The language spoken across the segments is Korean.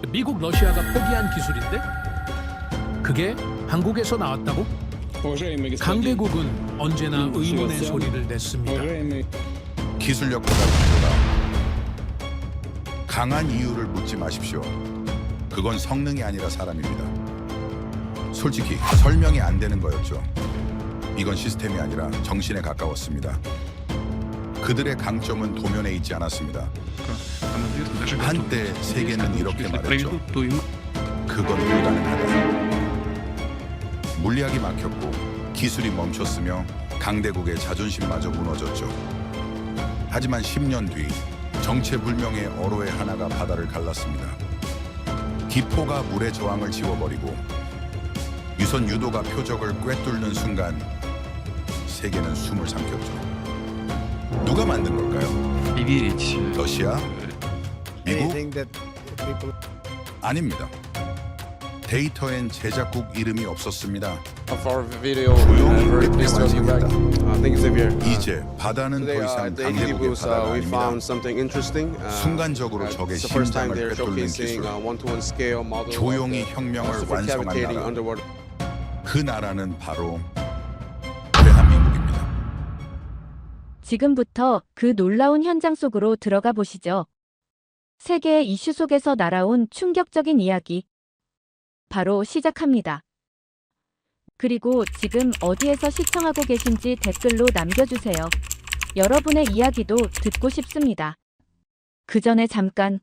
미국, 러시아가 포기한 기술인데 그게 한국에서 나왔다고? 강대국은 언제나 의문의 소리를 냈습니다. 기술력보다 강조다. 강한 이유를 묻지 마십시오. 그건 성능이 아니라 사람입니다. 솔직히 설명이 안 되는 거였죠. 이건 시스템이 아니라 정신에 가까웠습니다. 그들의 강점은 도면에 있지 않았습니다. 한때 세계는 이렇게 말했죠. 그건 불가능하다. 물리학이 막혔고 기술이 멈췄으며 강대국의 자존심마저 무너졌죠. 하지만 10년 뒤 정체불명의 어로의 하나가 바다를 갈랐습니다. 기포가 물의 저항을 지워버리고 유선 유도가 표적을 꿰뚫는 순간 세계는 숨을 삼켰죠. 누가 만든 걸까요? 러시아? 미국? 아닙니다. 데이터엔 제작국 이름이 없었습니다. 조용히 대화중입니다. 이제 바다는 더 이상 강대국의 바다가 아닙니다. 순간적으로 적의 심장을 꿰뚫는 기술, 조용히 혁명을 완성한 나라. 그 나라는 바로 대한민국입니다. 지금부터 그 놀라운 현장 속으로 들어가 보시죠. 세계의 이슈 속에서 날아온 충격적인 이야기. 바로 시작합니다. 그리고 지금 어디에서 시청하고 계신지 댓글로 남겨주세요. 여러분의 이야기도 듣고 싶습니다. 그 전에 잠깐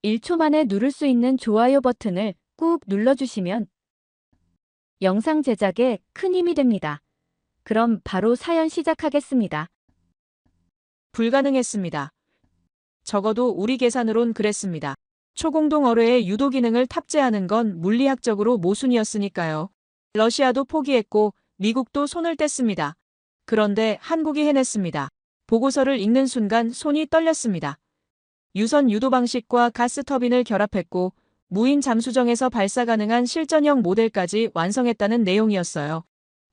1초 만에 누를 수 있는 좋아요 버튼을 꾹 눌러주시면 영상 제작에 큰 힘이 됩니다. 그럼 바로 사연 시작하겠습니다. 불가능했습니다. 적어도 우리 계산으론 그랬습니다. 초공동 어뢰의 유도 기능을 탑재하는 건 물리학적으로 모순이었으니까요. 러시아도 포기했고 미국도 손을 뗐습니다. 그런데 한국이 해냈습니다. 보고서를 읽는 순간 손이 떨렸습니다. 유선 유도 방식과 가스 터빈을 결합했고 무인 잠수정에서 발사 가능한 실전형 모델까지 완성했다는 내용이었어요.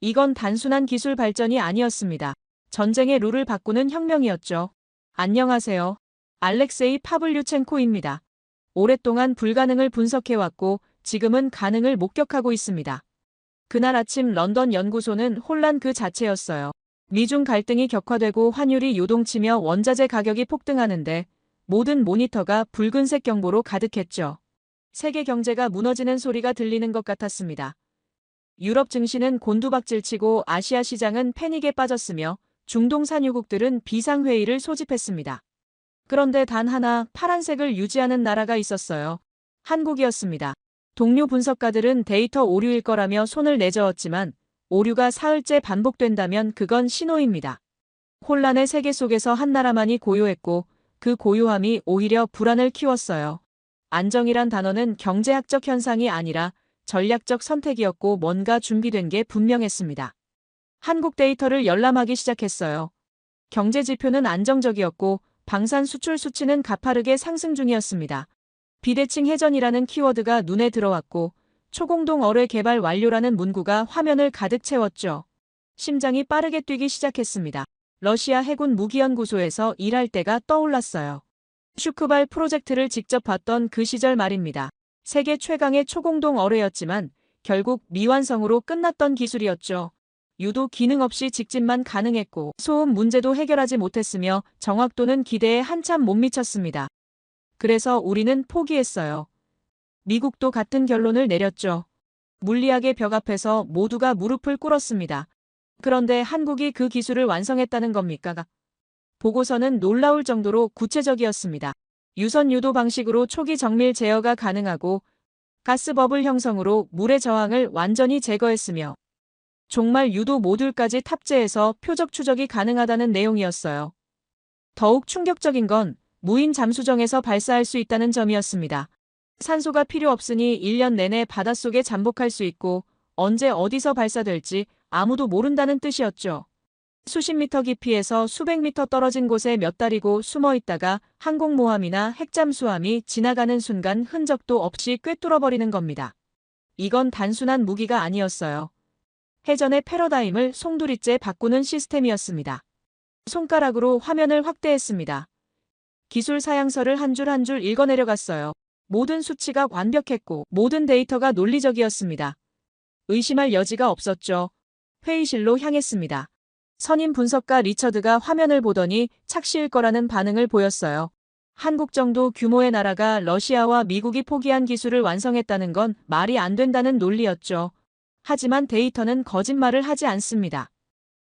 이건 단순한 기술 발전이 아니었습니다. 전쟁의 룰을 바꾸는 혁명이었죠. 안녕하세요. 알렉세이 파블류첸코입니다. 오랫동안 불가능을 분석해왔고 지금은 가능을 목격하고 있습니다. 그날 아침 런던 연구소는 혼란 그 자체였어요. 미중 갈등이 격화되고 환율이 요동치며 원자재 가격이 폭등하는데 모든 모니터가 붉은색 경보로 가득했죠. 세계 경제가 무너지는 소리가 들리는 것 같았습니다. 유럽 증시는 곤두박질치고 아시아 시장은 패닉에 빠졌으며 중동 산유국들은 비상회의를 소집했습니다. 그런데 단 하나 파란색을 유지하는 나라가 있었어요. 한국이었습니다. 동료 분석가들은 데이터 오류일 거라며 손을 내저었지만 오류가 사흘째 반복된다면 그건 신호입니다. 혼란의 세계 속에서 한 나라만이 고요했고 그 고요함이 오히려 불안을 키웠어요. 안정이란 단어는 경제학적 현상이 아니라 전략적 선택이었고 뭔가 준비된 게 분명했습니다. 한국 데이터를 열람하기 시작했어요. 경제 지표는 안정적이었고 방산 수출 수치는 가파르게 상승 중이었습니다. 비대칭 해전이라는 키워드가 눈에 들어왔고 초공동 어뢰 개발 완료라는 문구가 화면을 가득 채웠죠. 심장이 빠르게 뛰기 시작했습니다. 러시아 해군 무기연구소에서 일할 때가 떠올랐어요. 슈크발 프로젝트를 직접 봤던 그 시절 말입니다. 세계 최강의 초공동 어뢰였지만 결국 미완성으로 끝났던 기술이었죠. 유도 기능 없이 직진만 가능했고 소음 문제도 해결하지 못했으며 정확도는 기대에 한참 못 미쳤습니다. 그래서 우리는 포기했어요. 미국도 같은 결론을 내렸죠. 물리학의 벽 앞에서 모두가 무릎을 꿇었습니다. 그런데 한국이 그 기술을 완성했다는 겁니까? 보고서는 놀라울 정도로 구체적이었습니다. 유선 유도 방식으로 초기 정밀 제어가 가능하고 가스 버블 형성으로 물의 저항을 완전히 제거했으며 종말 유도 모듈까지 탑재해서 표적 추적이 가능하다는 내용이었어요. 더욱 충격적인 건 무인 잠수정에서 발사할 수 있다는 점이었습니다. 산소가 필요 없으니 1년 내내 바닷속에 잠복할 수 있고 언제 어디서 발사될지 아무도 모른다는 뜻이었죠. 수십 미터 깊이에서 수백 미터 떨어진 곳에 몇 달이고 숨어 있다가 항공모함이나 핵잠수함이 지나가는 순간 흔적도 없이 꿰뚫어버리는 겁니다. 이건 단순한 무기가 아니었어요. 해전의 패러다임을 송두리째 바꾸는 시스템이었습니다. 손가락으로 화면을 확대했습니다. 기술 사양서를 한 줄 한 줄 읽어내려갔어요. 모든 수치가 완벽했고 모든 데이터가 논리적이었습니다. 의심할 여지가 없었죠. 회의실로 향했습니다. 선임 분석가 리처드가 화면을 보더니 착시일 거라는 반응을 보였어요. 한국 정도 규모의 나라가 러시아와 미국이 포기한 기술을 완성했다는 건 말이 안 된다는 논리였죠. 하지만 데이터는 거짓말을 하지 않습니다.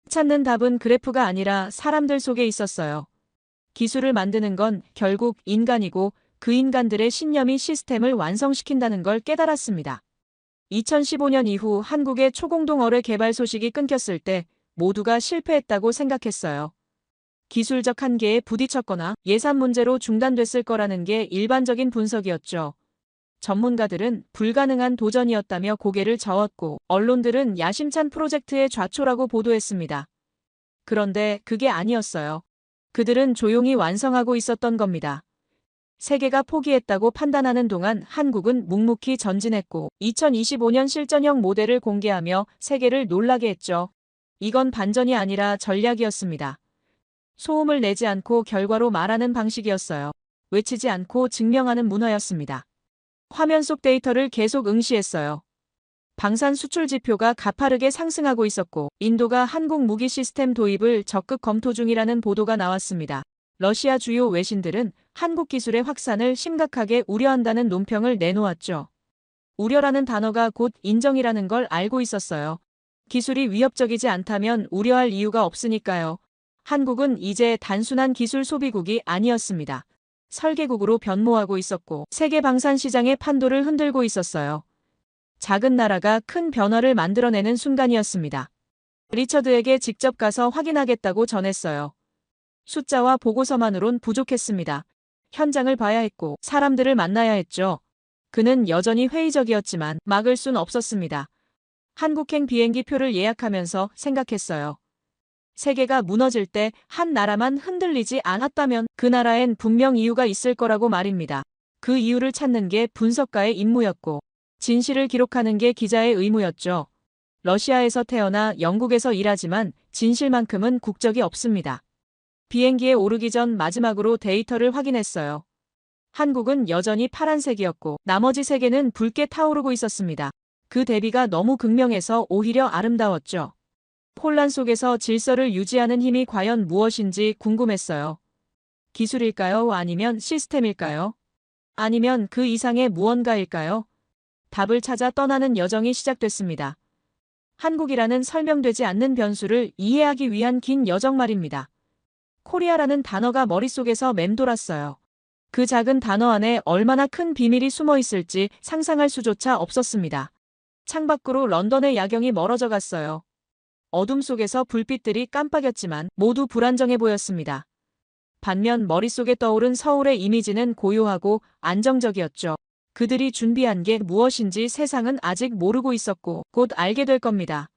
찾는 답은 그래프가 아니라 사람들 속에 있었어요. 기술을 만드는 건 결국 인간이고 그 인간들의 신념이 시스템을 완성시킨다는 걸 깨달았습니다. 2015년 이후 한국의 초공동 어뢰 개발 소식이 끊겼을 때 모두가 실패했다고 생각했어요. 기술적 한계에 부딪혔거나 예산 문제로 중단됐을 거라는 게 일반적인 분석이었죠. 전문가들은 불가능한 도전이었다며 고개를 저었고 언론들은 야심찬 프로젝트의 좌초라고 보도했습니다. 그런데 그게 아니었어요. 그들은 조용히 완성하고 있었던 겁니다. 세계가 포기했다고 판단하는 동안 한국은 묵묵히 전진했고 2025년 실전형 모델을 공개하며 세계를 놀라게 했죠. 이건 반전이 아니라 전략이었습니다. 소음을 내지 않고 결과로 말하는 방식이었어요. 외치지 않고 증명하는 문화였습니다. 화면 속 데이터를 계속 응시했어요. 방산 수출 지표가 가파르게 상승하고 있었고 인도가 한국 무기 시스템 도입을 적극 검토 중이라는 보도가 나왔습니다. 러시아 주요 외신들은 한국 기술의 확산을 심각하게 우려한다는 논평을 내놓았죠. 우려라는 단어가 곧 인정이라는 걸 알고 있었어요. 기술이 위협적이지 않다면 우려할 이유가 없으니까요. 한국은 이제 단순한 기술 소비국이 아니었습니다. 설계국으로 변모하고 있었고 세계 방산 시장의 판도를 흔들고 있었어요. 작은 나라가 큰 변화를 만들어내는 순간이었습니다. 리처드에게 직접 가서 확인하겠다고 전했어요. 숫자와 보고서만으론 부족했습니다. 현장을 봐야 했고 사람들을 만나야 했죠. 그는 여전히 회의적이었지만 막을 순 없었습니다. 한국행 비행기 표를 예약하면서 생각했어요. 세계가 무너질 때 한 나라만 흔들리지 않았다면 그 나라엔 분명 이유가 있을 거라고 말입니다. 그 이유를 찾는 게 분석가의 임무였고 진실을 기록하는 게 기자의 의무였죠. 러시아에서 태어나 영국에서 일하지만 진실만큼은 국적이 없습니다. 비행기에 오르기 전 마지막으로 데이터를 확인했어요. 한국은 여전히 파란색이었고 나머지 세계는 붉게 타오르고 있었습니다. 그 대비가 너무 극명해서 오히려 아름다웠죠. 혼란 속에서 질서를 유지하는 힘이 과연 무엇인지 궁금했어요. 기술일까요? 아니면 시스템일까요? 아니면 그 이상의 무언가일까요? 답을 찾아 떠나는 여정이 시작됐습니다. 한국이라는 설명되지 않는 변수를 이해하기 위한 긴 여정 말입니다. 코리아라는 단어가 머릿속에서 맴돌았어요. 그 작은 단어 안에 얼마나 큰 비밀이 숨어 있을지 상상할 수조차 없었습니다. 창밖으로 런던의 야경이 멀어져 갔어요. 어둠 속에서 불빛들이 깜빡였지만 모두 불안정해 보였습니다. 반면 머릿속에 떠오른 서울의 이미지는 고요하고 안정적이었죠. 그들이 준비한 게 무엇인지 세상은 아직 모르고 있었고 곧 알게 될 겁니다.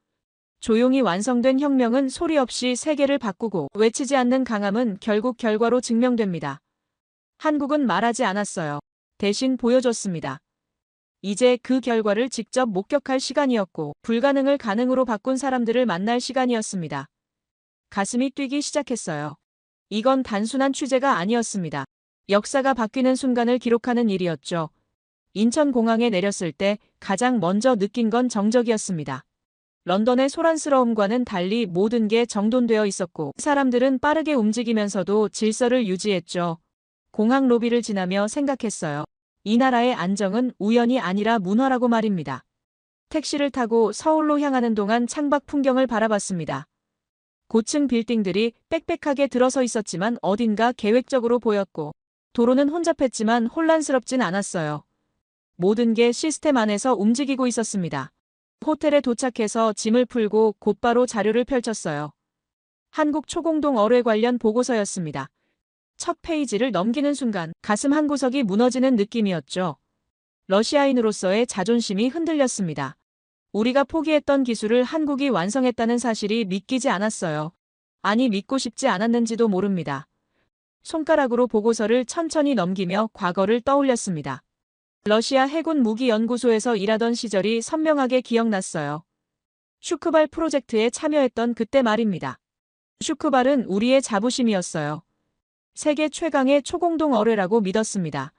조용히 완성된 혁명은 소리 없이 세계를 바꾸고 외치지 않는 강함은 결국 결과로 증명됩니다. 한국은 말하지 않았어요. 대신 보여줬습니다. 이제 그 결과를 직접 목격할 시간이었고 불가능을 가능으로 바꾼 사람들을 만날 시간이었습니다. 가슴이 뛰기 시작했어요. 이건 단순한 취재가 아니었습니다. 역사가 바뀌는 순간을 기록하는 일이었죠. 인천공항에 내렸을 때 가장 먼저 느낀 건 정적이었습니다. 런던의 소란스러움과는 달리 모든 게 정돈되어 있었고 사람들은 빠르게 움직이면서도 질서를 유지했죠. 공항 로비를 지나며 생각했어요. 이 나라의 안정은 우연이 아니라 문화라고 말입니다. 택시를 타고 서울로 향하는 동안 창밖 풍경을 바라봤습니다. 고층 빌딩들이 빽빽하게 들어서 있었지만 어딘가 계획적으로 보였고 도로는 혼잡했지만 혼란스럽진 않았어요. 모든 게 시스템 안에서 움직이고 있었습니다. 호텔에 도착해서 짐을 풀고 곧바로 자료를 펼쳤어요. 한국 초공동 어뢰 관련 보고서였습니다. 첫 페이지를 넘기는 순간 가슴 한구석이 무너지는 느낌이었죠. 러시아인으로서의 자존심이 흔들렸습니다. 우리가 포기했던 기술을 한국이 완성했다는 사실이 믿기지 않았어요. 아니 믿고 싶지 않았는지도 모릅니다. 손가락으로 보고서를 천천히 넘기며 과거를 떠올렸습니다. 러시아 해군 무기연구소에서 일하던 시절이 선명하게 기억났어요. 슈크발 프로젝트에 참여했던 그때 말입니다. 슈크발은 우리의 자부심이었어요. 세계 최강의 초공동 어뢰라고 믿었습니다.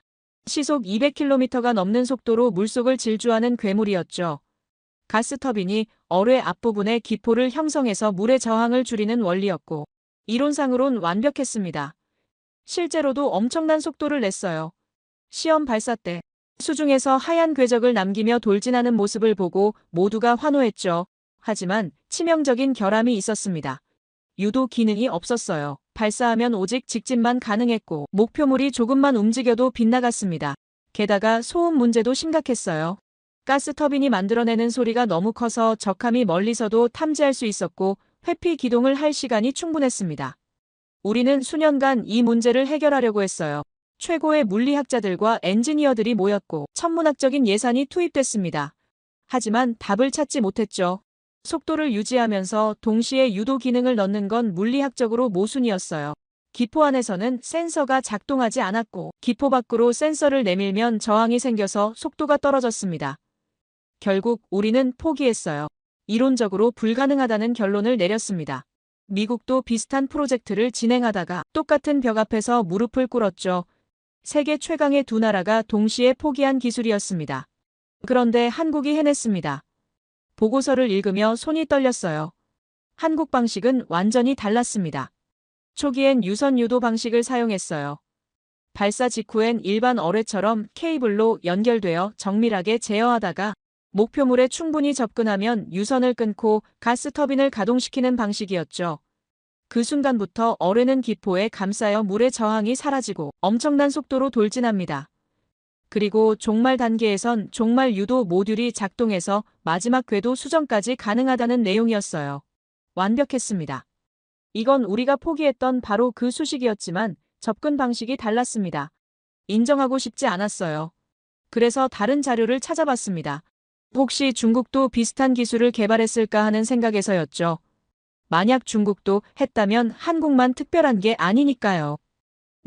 시속 200km가 넘는 속도로 물속을 질주하는 괴물이었죠. 가스터빈이 어뢰 앞부분에 기포를 형성해서 물의 저항을 줄이는 원리였고 이론상으론 완벽했습니다. 실제로도 엄청난 속도를 냈어요. 시험 발사 때 수중에서 하얀 궤적을 남기며 돌진하는 모습을 보고 모두가 환호했죠. 하지만 치명적인 결함이 있었습니다. 유도 기능이 없었어요. 발사하면 오직 직진만 가능했고 목표물이 조금만 움직여도 빗나갔습니다. 게다가 소음 문제도 심각했어요. 가스터빈이 만들어내는 소리가 너무 커서 적함이 멀리서도 탐지할 수 있었고 회피 기동을 할 시간이 충분했습니다. 우리는 수년간 이 문제를 해결하려고 했어요. 최고의 물리학자들과 엔지니어들이 모였고 천문학적인 예산이 투입됐습니다. 하지만 답을 찾지 못했죠. 속도를 유지하면서 동시에 유도 기능을 넣는 건 물리학적으로 모순이었어요. 기포 안에서는 센서가 작동하지 않았고 기포 밖으로 센서를 내밀면 저항이 생겨서 속도가 떨어졌습니다. 결국 우리는 포기했어요. 이론적으로 불가능하다는 결론을 내렸습니다. 미국도 비슷한 프로젝트를 진행하다가 똑같은 벽 앞에서 무릎을 꿇었죠. 세계 최강의 두 나라가 동시에 포기한 기술이었습니다. 그런데 한국이 해냈습니다. 보고서를 읽으며 손이 떨렸어요. 한국 방식은 완전히 달랐습니다. 초기엔 유선 유도 방식을 사용했어요. 발사 직후엔 일반 어뢰처럼 케이블로 연결되어 정밀하게 제어하다가 목표물에 충분히 접근하면 유선을 끊고 가스터빈을 가동시키는 방식이었죠. 그 순간부터 어뢰는 기포에 감싸여 물의 저항이 사라지고 엄청난 속도로 돌진합니다. 그리고 종말 단계에선 종말 유도 모듈이 작동해서 마지막 궤도 수정까지 가능하다는 내용이었어요. 완벽했습니다. 이건 우리가 포기했던 바로 그 수식이었지만 접근 방식이 달랐습니다. 인정하고 싶지 않았어요. 그래서 다른 자료를 찾아봤습니다. 혹시 중국도 비슷한 기술을 개발했을까 하는 생각에서였죠. 만약 중국도 했다면 한국만 특별한 게 아니니까요.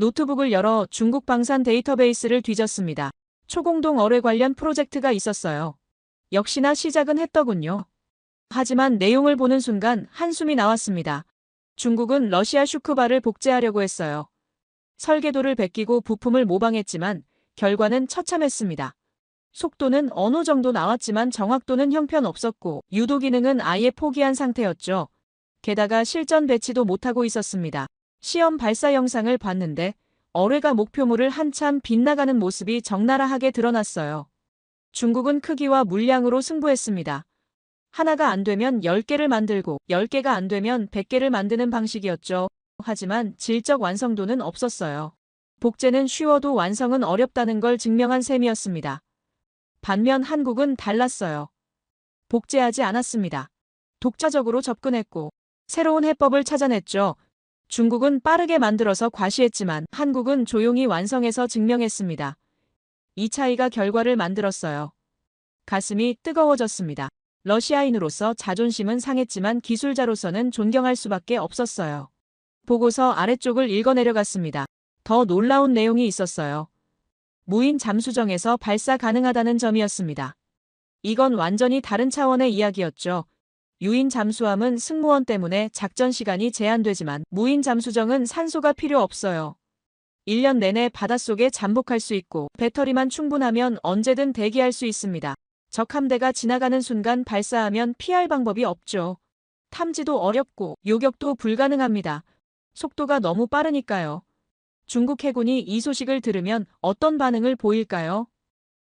노트북을 열어 중국 방산 데이터베이스를 뒤졌습니다. 초공동 어뢰 관련 프로젝트가 있었어요. 역시나 시작은 했더군요. 하지만 내용을 보는 순간 한숨이 나왔습니다. 중국은 러시아 슈크바를 복제하려고 했어요. 설계도를 베끼고 부품을 모방했지만 결과는 처참했습니다. 속도는 어느 정도 나왔지만 정확도는 형편없었고 유도 기능은 아예 포기한 상태였죠. 게다가 실전 배치도 못하고 있었습니다. 시험 발사 영상을 봤는데 어뢰가 목표물을 한참 빗나가는 모습이 적나라하게 드러났어요. 중국은 크기와 물량으로 승부했습니다. 하나가 안 되면 10개를 만들고 10개가 안 되면 100개를 만드는 방식이었죠. 하지만 질적 완성도는 없었어요. 복제는 쉬워도 완성은 어렵다는 걸 증명한 셈이었습니다. 반면 한국은 달랐어요. 복제하지 않았습니다. 독자적으로 접근했고 새로운 해법을 찾아냈죠. 중국은 빠르게 만들어서 과시했지만 한국은 조용히 완성해서 증명했습니다. 이 차이가 결과를 만들었어요. 가슴이 뜨거워졌습니다. 러시아인으로서 자존심은 상했지만 기술자로서는 존경할 수밖에 없었어요. 보고서 아래쪽을 읽어내려갔습니다. 더 놀라운 내용이 있었어요. 무인 잠수정에서 발사 가능하다는 점이었습니다. 이건 완전히 다른 차원의 이야기였죠. 유인 잠수함은 승무원 때문에 작전 시간이 제한되지만 무인 잠수정은 산소가 필요 없어요. 1년 내내 바닷속에 잠복할 수 있고 배터리만 충분하면 언제든 대기할 수 있습니다. 적 함대가 지나가는 순간 발사하면 피할 방법이 없죠. 탐지도 어렵고 요격도 불가능합니다. 속도가 너무 빠르니까요. 중국 해군이 이 소식을 들으면 어떤 반응을 보일까요?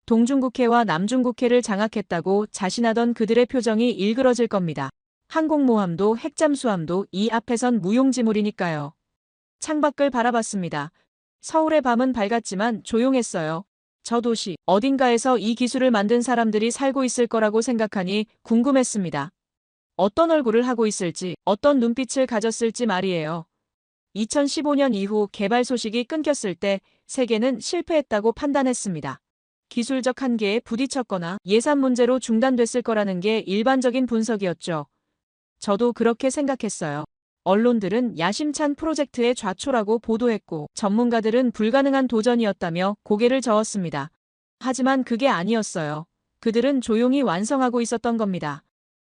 동중국해와 남중국해를 장악했다고 자신하던 그들의 표정이 일그러질 겁니다. 항공모함도 핵잠수함도 이 앞에선 무용지물이니까요. 창밖을 바라봤습니다. 서울의 밤은 밝았지만 조용했어요. 저 도시 어딘가에서 이 기술을 만든 사람들이 살고 있을 거라고 생각하니 궁금했습니다. 어떤 얼굴을 하고 있을지, 어떤 눈빛을 가졌을지 말이에요. 2015년 이후 개발 소식이 끊겼을 때 세계는 실패했다고 판단했습니다. 기술적 한계에 부딪혔거나 예산 문제로 중단됐을 거라는 게 일반적인 분석이었죠. 저도 그렇게 생각했어요. 언론들은 야심찬 프로젝트의 좌초라고 보도했고 전문가들은 불가능한 도전이었다며 고개를 저었습니다. 하지만 그게 아니었어요. 그들은 조용히 완성하고 있었던 겁니다.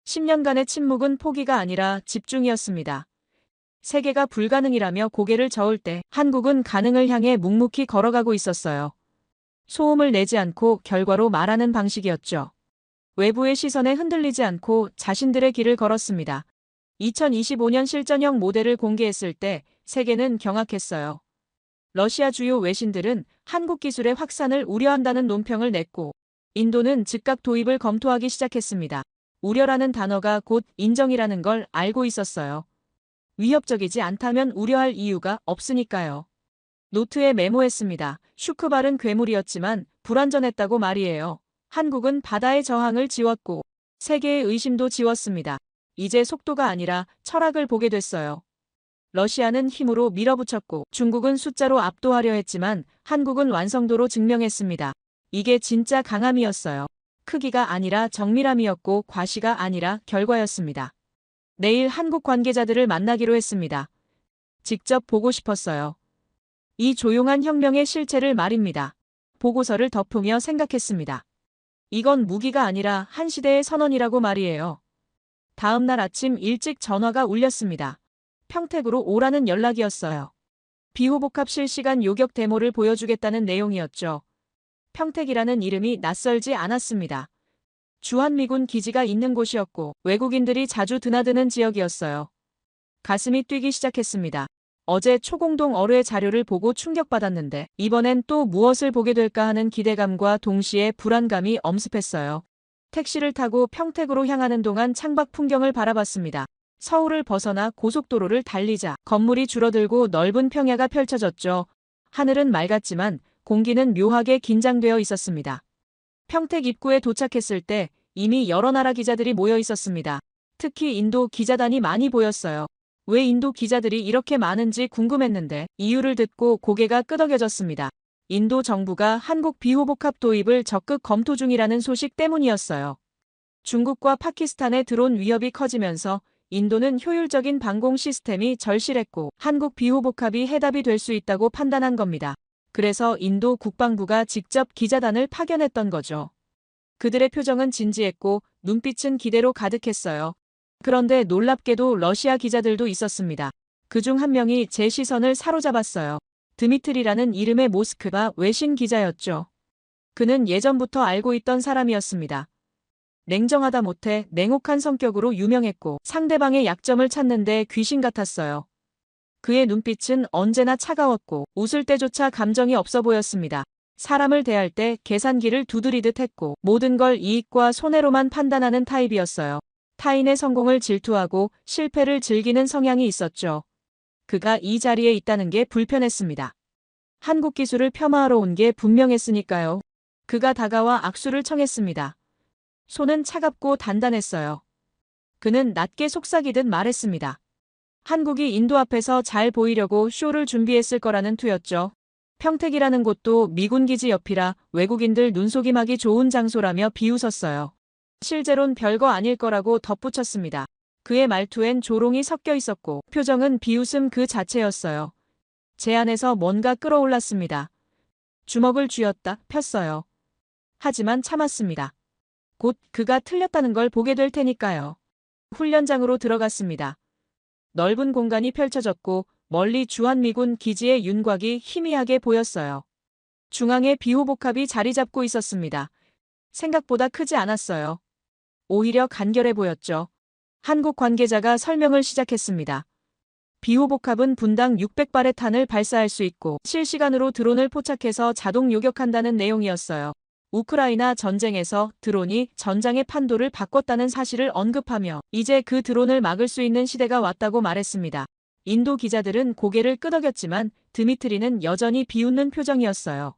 10년간의 침묵은 포기가 아니라 집중이었습니다. 세계가 불가능이라며 고개를 저을 때 한국은 가능을 향해 묵묵히 걸어가고 있었어요. 소음을 내지 않고 결과로 말하는 방식이었죠. 외부의 시선에 흔들리지 않고 자신들의 길을 걸었습니다. 2025년 실전형 모델을 공개했을 때 세계는 경악했어요. 러시아 주요 외신들은 한국 기술의 확산을 우려한다는 논평을 냈고 인도는 즉각 도입을 검토하기 시작했습니다. 우려라는 단어가 곧 인정이라는 걸 알고 있었어요. 위협적이지 않다면 우려할 이유가 없으니까요. 노트에 메모했습니다. 슈크발은 괴물이었지만 불완전했다고 말이에요. 한국은 바다의 저항을 지웠고 세계의 의심도 지웠습니다. 이제 속도가 아니라 철학을 보게 됐어요. 러시아는 힘으로 밀어붙였고 중국은 숫자로 압도하려 했지만 한국은 완성도로 증명했습니다. 이게 진짜 강함이었어요. 크기가 아니라 정밀함이었고 과시가 아니라 결과였습니다. 내일 한국 관계자들을 만나기로 했습니다. 직접 보고 싶었어요. 이 조용한 혁명의 실체를 말입니다. 보고서를 덮으며 생각했습니다. 이건 무기가 아니라 한 시대의 선언이라고 말이에요. 다음 날 아침 일찍 전화가 울렸습니다. 평택으로 오라는 연락이었어요. 비호복합 실시간 요격 데모를 보여주겠다는 내용이었죠. 평택이라는 이름이 낯설지 않았습니다. 주한미군 기지가 있는 곳이었고 외국인들이 자주 드나드는 지역이었어요. 가슴이 뛰기 시작했습니다. 어제 초공동 어뢰 자료를 보고 충격받았는데 이번엔 또 무엇을 보게 될까 하는 기대감과 동시에 불안감이 엄습했어요. 택시를 타고 평택으로 향하는 동안 창밖 풍경을 바라봤습니다. 서울을 벗어나 고속도로를 달리자 건물이 줄어들고 넓은 평야가 펼쳐졌죠. 하늘은 맑았지만 공기는 묘하게 긴장되어 있었습니다. 평택 입구에 도착했을 때 이미 여러 나라 기자들이 모여 있었습니다. 특히 인도 기자단이 많이 보였어요. 왜 인도 기자들이 이렇게 많은지 궁금했는데 이유를 듣고 고개가 끄덕여졌습니다. 인도 정부가 한국 비호복합 도입을 적극 검토 중이라는 소식 때문이었어요. 중국과 파키스탄의 드론 위협이 커지면서 인도는 효율적인 방공 시스템이 절실했고 한국 비호복합이 해답이 될 수 있다고 판단한 겁니다. 그래서 인도 국방부가 직접 기자단을 파견했던 거죠. 그들의 표정은 진지했고 눈빛은 기대로 가득했어요. 그런데 놀랍게도 러시아 기자들도 있었습니다. 그중 한 명이 제 시선을 사로잡았어요. 드미트리라는 이름의 모스크바 외신 기자였죠. 그는 예전부터 알고 있던 사람이었습니다. 냉정하다 못해 냉혹한 성격으로 유명했고 상대방의 약점을 찾는데 귀신 같았어요. 그의 눈빛은 언제나 차가웠고 웃을 때조차 감정이 없어 보였습니다. 사람을 대할 때 계산기를 두드리듯 했고 모든 걸 이익과 손해로만 판단하는 타입이었어요. 타인의 성공을 질투하고 실패를 즐기는 성향이 있었죠. 그가 이 자리에 있다는 게 불편했습니다. 한국 기술을 폄하하러 온 게 분명했으니까요. 그가 다가와 악수를 청했습니다. 손은 차갑고 단단했어요. 그는 낮게 속삭이듯 말했습니다. 한국이 인도 앞에서 잘 보이려고 쇼를 준비했을 거라는 투였죠. 평택이라는 곳도 미군 기지 옆이라 외국인들 눈속임하기 좋은 장소라며 비웃었어요. 실제론 별거 아닐 거라고 덧붙였습니다. 그의 말투엔 조롱이 섞여 있었고 표정은 비웃음 그 자체였어요. 제 안에서 뭔가 끌어올랐습니다. 주먹을 쥐었다 폈어요. 하지만 참았습니다. 곧 그가 틀렸다는 걸 보게 될 테니까요. 훈련장으로 들어갔습니다. 넓은 공간이 펼쳐졌고 멀리 주한미군 기지의 윤곽이 희미하게 보였어요. 중앙에 비호복합이 자리 잡고 있었습니다. 생각보다 크지 않았어요. 오히려 간결해 보였죠. 한국 관계자가 설명을 시작했습니다. 비호복합은 분당 600발의 탄을 발사할 수 있고 실시간으로 드론을 포착해서 자동 요격한다는 내용이었어요. 우크라이나 전쟁에서 드론이 전장의 판도를 바꿨다는 사실을 언급하며 이제 그 드론을 막을 수 있는 시대가 왔다고 말했습니다. 인도 기자들은 고개를 끄덕였지만 드미트리는 여전히 비웃는 표정이었어요.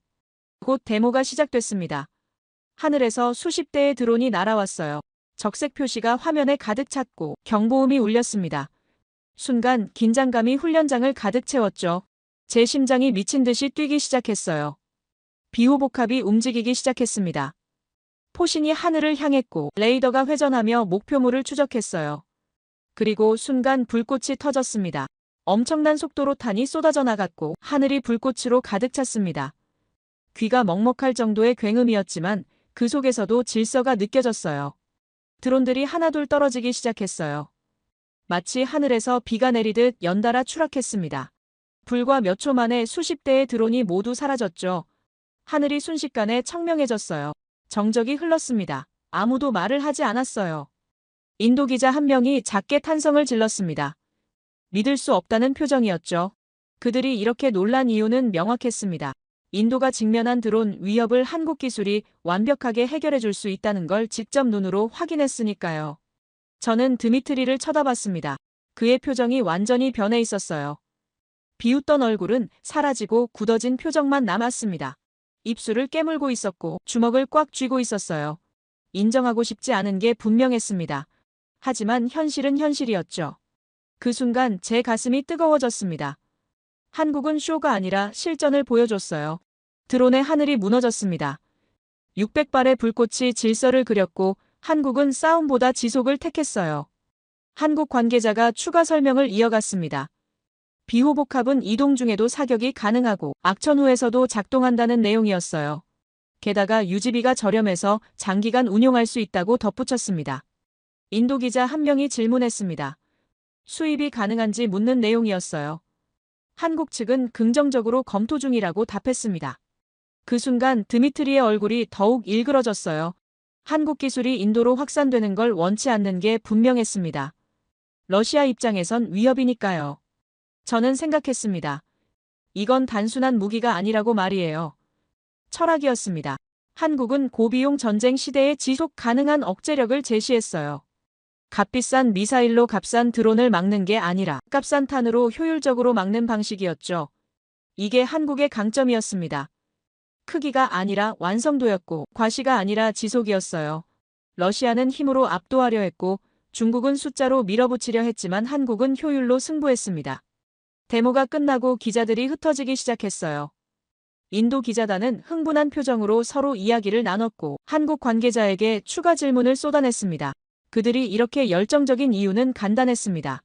곧 데모가 시작됐습니다. 하늘에서 수십 대의 드론이 날아왔어요. 적색 표시가 화면에 가득 찼고 경보음이 울렸습니다. 순간 긴장감이 훈련장을 가득 채웠죠. 제 심장이 미친 듯이 뛰기 시작했어요. 비호복합이 움직이기 시작했습니다. 포신이 하늘을 향했고 레이더가 회전하며 목표물을 추적했어요. 그리고 순간 불꽃이 터졌습니다. 엄청난 속도로 탄이 쏟아져 나갔고 하늘이 불꽃으로 가득 찼습니다. 귀가 먹먹할 정도의 굉음이었지만 그 속에서도 질서가 느껴졌어요. 드론들이 하나둘 떨어지기 시작했어요. 마치 하늘에서 비가 내리듯 연달아 추락했습니다. 불과 몇 초 만에 수십 대의 드론이 모두 사라졌죠. 하늘이 순식간에 청명해졌어요. 정적이 흘렀습니다. 아무도 말을 하지 않았어요. 인도 기자 한 명이 작게 탄성을 질렀습니다. 믿을 수 없다는 표정이었죠. 그들이 이렇게 놀란 이유는 명확했습니다. 인도가 직면한 드론 위협을 한국 기술이 완벽하게 해결해 줄 수 있다는 걸 직접 눈으로 확인했으니까요. 저는 드미트리를 쳐다봤습니다. 그의 표정이 완전히 변해 있었어요. 비웃던 얼굴은 사라지고 굳어진 표정만 남았습니다. 입술을 깨물고 있었고 주먹을 꽉 쥐고 있었어요. 인정하고 싶지 않은 게 분명했습니다. 하지만 현실은 현실이었죠. 그 순간 제 가슴이 뜨거워졌습니다. 한국은 쇼가 아니라 실전을 보여줬어요. 드론의 하늘이 무너졌습니다. 600발의 불꽃이 질서를 그렸고 한국은 싸움보다 지속을 택했어요. 한국 관계자가 추가 설명을 이어갔습니다. 비호복합은 이동 중에도 사격이 가능하고 악천후에서도 작동한다는 내용이었어요. 게다가 유지비가 저렴해서 장기간 운용할 수 있다고 덧붙였습니다. 인도 기자 한 명이 질문했습니다. 수입이 가능한지 묻는 내용이었어요. 한국 측은 긍정적으로 검토 중이라고 답했습니다. 그 순간 드미트리의 얼굴이 더욱 일그러졌어요. 한국 기술이 인도로 확산되는 걸 원치 않는 게 분명했습니다. 러시아 입장에선 위협이니까요. 저는 생각했습니다. 이건 단순한 무기가 아니라고 말이에요. 철학이었습니다. 한국은 고비용 전쟁 시대에 지속 가능한 억제력을 제시했어요. 값비싼 미사일로 값싼 드론을 막는 게 아니라 값싼 탄으로 효율적으로 막는 방식이었죠. 이게 한국의 강점이었습니다. 크기가 아니라 완성도였고 과시가 아니라 지속이었어요. 러시아는 힘으로 압도하려 했고 중국은 숫자로 밀어붙이려 했지만 한국은 효율로 승부했습니다. 데모가 끝나고 기자들이 흩어지기 시작했어요. 인도 기자단은 흥분한 표정으로 서로 이야기를 나눴고 한국 관계자에게 추가 질문을 쏟아냈습니다. 그들이 이렇게 열정적인 이유는 간단했습니다.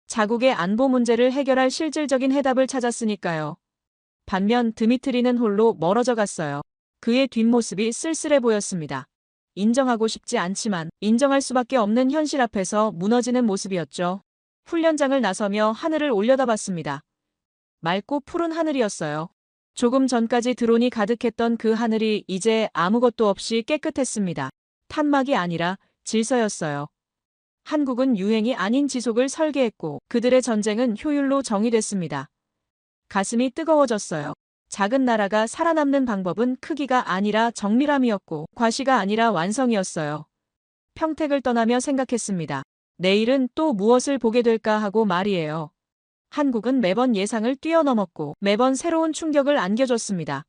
자국의 안보 문제를 해결할 실질적인 해답을 찾았으니까요. 반면 드미트리는 홀로 멀어져 갔어요. 그의 뒷모습이 쓸쓸해 보였습니다. 인정하고 싶지 않지만 인정할 수밖에 없는 현실 앞에서 무너지는 모습이었죠. 훈련장을 나서며 하늘을 올려다봤습니다. 맑고 푸른 하늘이었어요. 조금 전까지 드론이 가득했던 그 하늘이 이제 아무것도 없이 깨끗했습니다. 탄막이 아니라 질서였어요. 한국은 유행이 아닌 지속을 설계했고 그들의 전쟁은 효율로 정의됐습니다. 가슴이 뜨거워졌어요. 작은 나라가 살아남는 방법은 크기가 아니라 정밀함이었고 과시가 아니라 완성이었어요. 평택을 떠나며 생각했습니다. 내일은 또 무엇을 보게 될까 하고 말이에요. 한국은 매번 예상을 뛰어넘었고 매번 새로운 충격을 안겨줬습니다.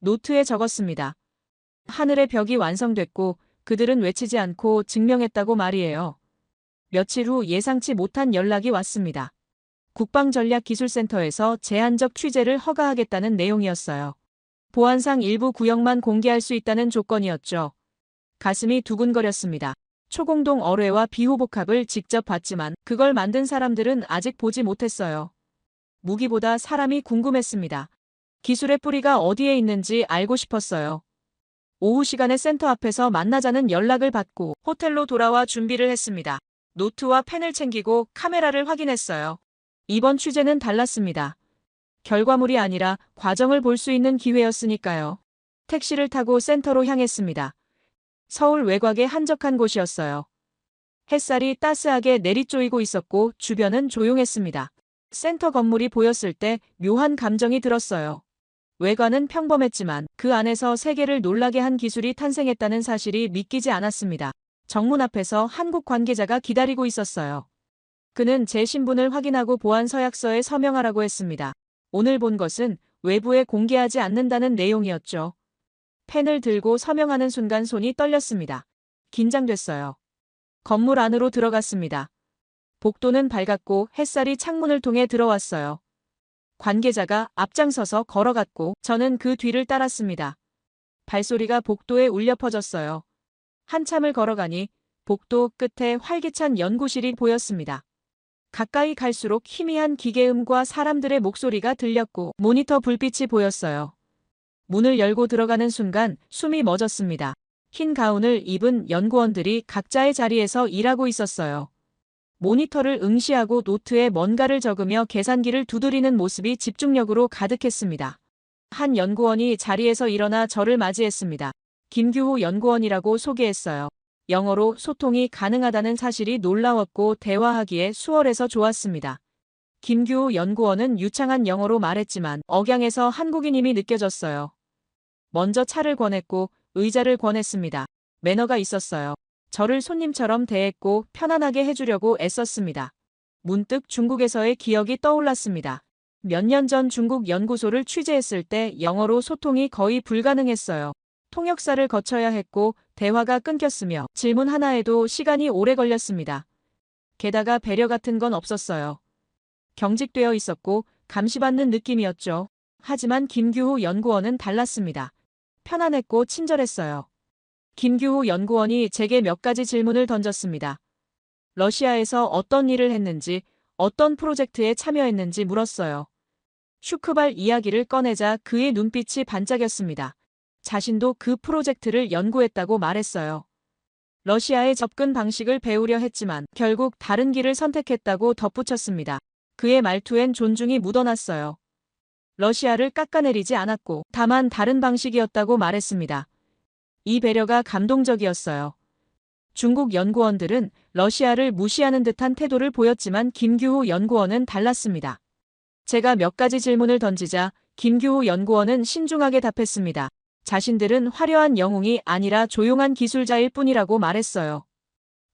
노트에 적었습니다. 하늘의 벽이 완성됐고 그들은 외치지 않고 증명했다고 말이에요. 며칠 후 예상치 못한 연락이 왔습니다. 국방전략기술센터에서 제한적 취재를 허가하겠다는 내용이었어요. 보안상 일부 구역만 공개할 수 있다는 조건이었죠. 가슴이 두근거렸습니다. 초공동 어뢰와 비호복합을 직접 봤지만 그걸 만든 사람들은 아직 보지 못했어요. 무기보다 사람이 궁금했습니다. 기술의 뿌리가 어디에 있는지 알고 싶었어요. 오후 시간에 센터 앞에서 만나자는 연락을 받고 호텔로 돌아와 준비를 했습니다. 노트와 펜을 챙기고 카메라를 확인했어요. 이번 취재는 달랐습니다. 결과물이 아니라 과정을 볼 수 있는 기회였으니까요. 택시를 타고 센터로 향했습니다. 서울 외곽의 한적한 곳이었어요. 햇살이 따스하게 내리쪼이고 있었고 주변은 조용했습니다. 센터 건물이 보였을 때 묘한 감정이 들었어요. 외관은 평범했지만 그 안에서 세계를 놀라게 한 기술이 탄생했다는 사실이 믿기지 않았습니다. 정문 앞에서 한국 관계자가 기다리고 있었어요. 그는 제 신분을 확인하고 보안 서약서에 서명하라고 했습니다. 오늘 본 것은 외부에 공개하지 않는다는 내용이었죠. 펜을 들고 서명하는 순간 손이 떨렸습니다. 긴장됐어요. 건물 안으로 들어갔습니다. 복도는 밝았고 햇살이 창문을 통해 들어왔어요. 관계자가 앞장서서 걸어갔고 저는 그 뒤를 따랐습니다. 발소리가 복도에 울려 퍼졌어요. 한참을 걸어가니 복도 끝에 활기찬 연구실이 보였습니다. 가까이 갈수록 희미한 기계음과 사람들의 목소리가 들렸고 모니터 불빛이 보였어요. 문을 열고 들어가는 순간 숨이 멎었습니다. 흰 가운을 입은 연구원들이 각자의 자리에서 일하고 있었어요. 모니터를 응시하고 노트에 뭔가를 적으며 계산기를 두드리는 모습이 집중력으로 가득했습니다. 한 연구원이 자리에서 일어나 저를 맞이했습니다. 김규호 연구원이라고 소개했어요. 영어로 소통이 가능하다는 사실이 놀라웠고 대화하기에 수월해서 좋았습니다. 김규호 연구원은 유창한 영어로 말했지만 억양에서 한국인임이 느껴졌어요. 먼저 차를 권했고 의자를 권했습니다. 매너가 있었어요. 저를 손님처럼 대했고 편안하게 해주려고 애썼습니다. 문득 중국에서의 기억이 떠올랐습니다. 몇 년 전 중국 연구소를 취재했을 때 영어로 소통이 거의 불가능했어요. 통역사를 거쳐야 했고 대화가 끊겼으며 질문 하나에도 시간이 오래 걸렸습니다. 게다가 배려 같은 건 없었어요. 경직되어 있었고 감시받는 느낌이었죠. 하지만 김규호 연구원은 달랐습니다. 편안했고 친절했어요. 김규호 연구원이 제게 몇 가지 질문을 던졌습니다. 러시아에서 어떤 일을 했는지, 어떤 프로젝트에 참여했는지 물었어요. 슈크발 이야기를 꺼내자 그의 눈빛이 반짝였습니다. 자신도 그 프로젝트를 연구했다고 말했어요. 러시아의 접근 방식을 배우려 했지만 결국 다른 길을 선택했다고 덧붙였습니다. 그의 말투엔 존중이 묻어났어요. 러시아를 깎아내리지 않았고 다만 다른 방식이었다고 말했습니다. 이 배려가 감동적이었어요. 중국 연구원들은 러시아를 무시하는 듯한 태도를 보였지만 김규호 연구원은 달랐습니다. 제가 몇 가지 질문을 던지자 김규호 연구원은 신중하게 답했습니다. 자신들은 화려한 영웅이 아니라 조용한 기술자일 뿐이라고 말했어요.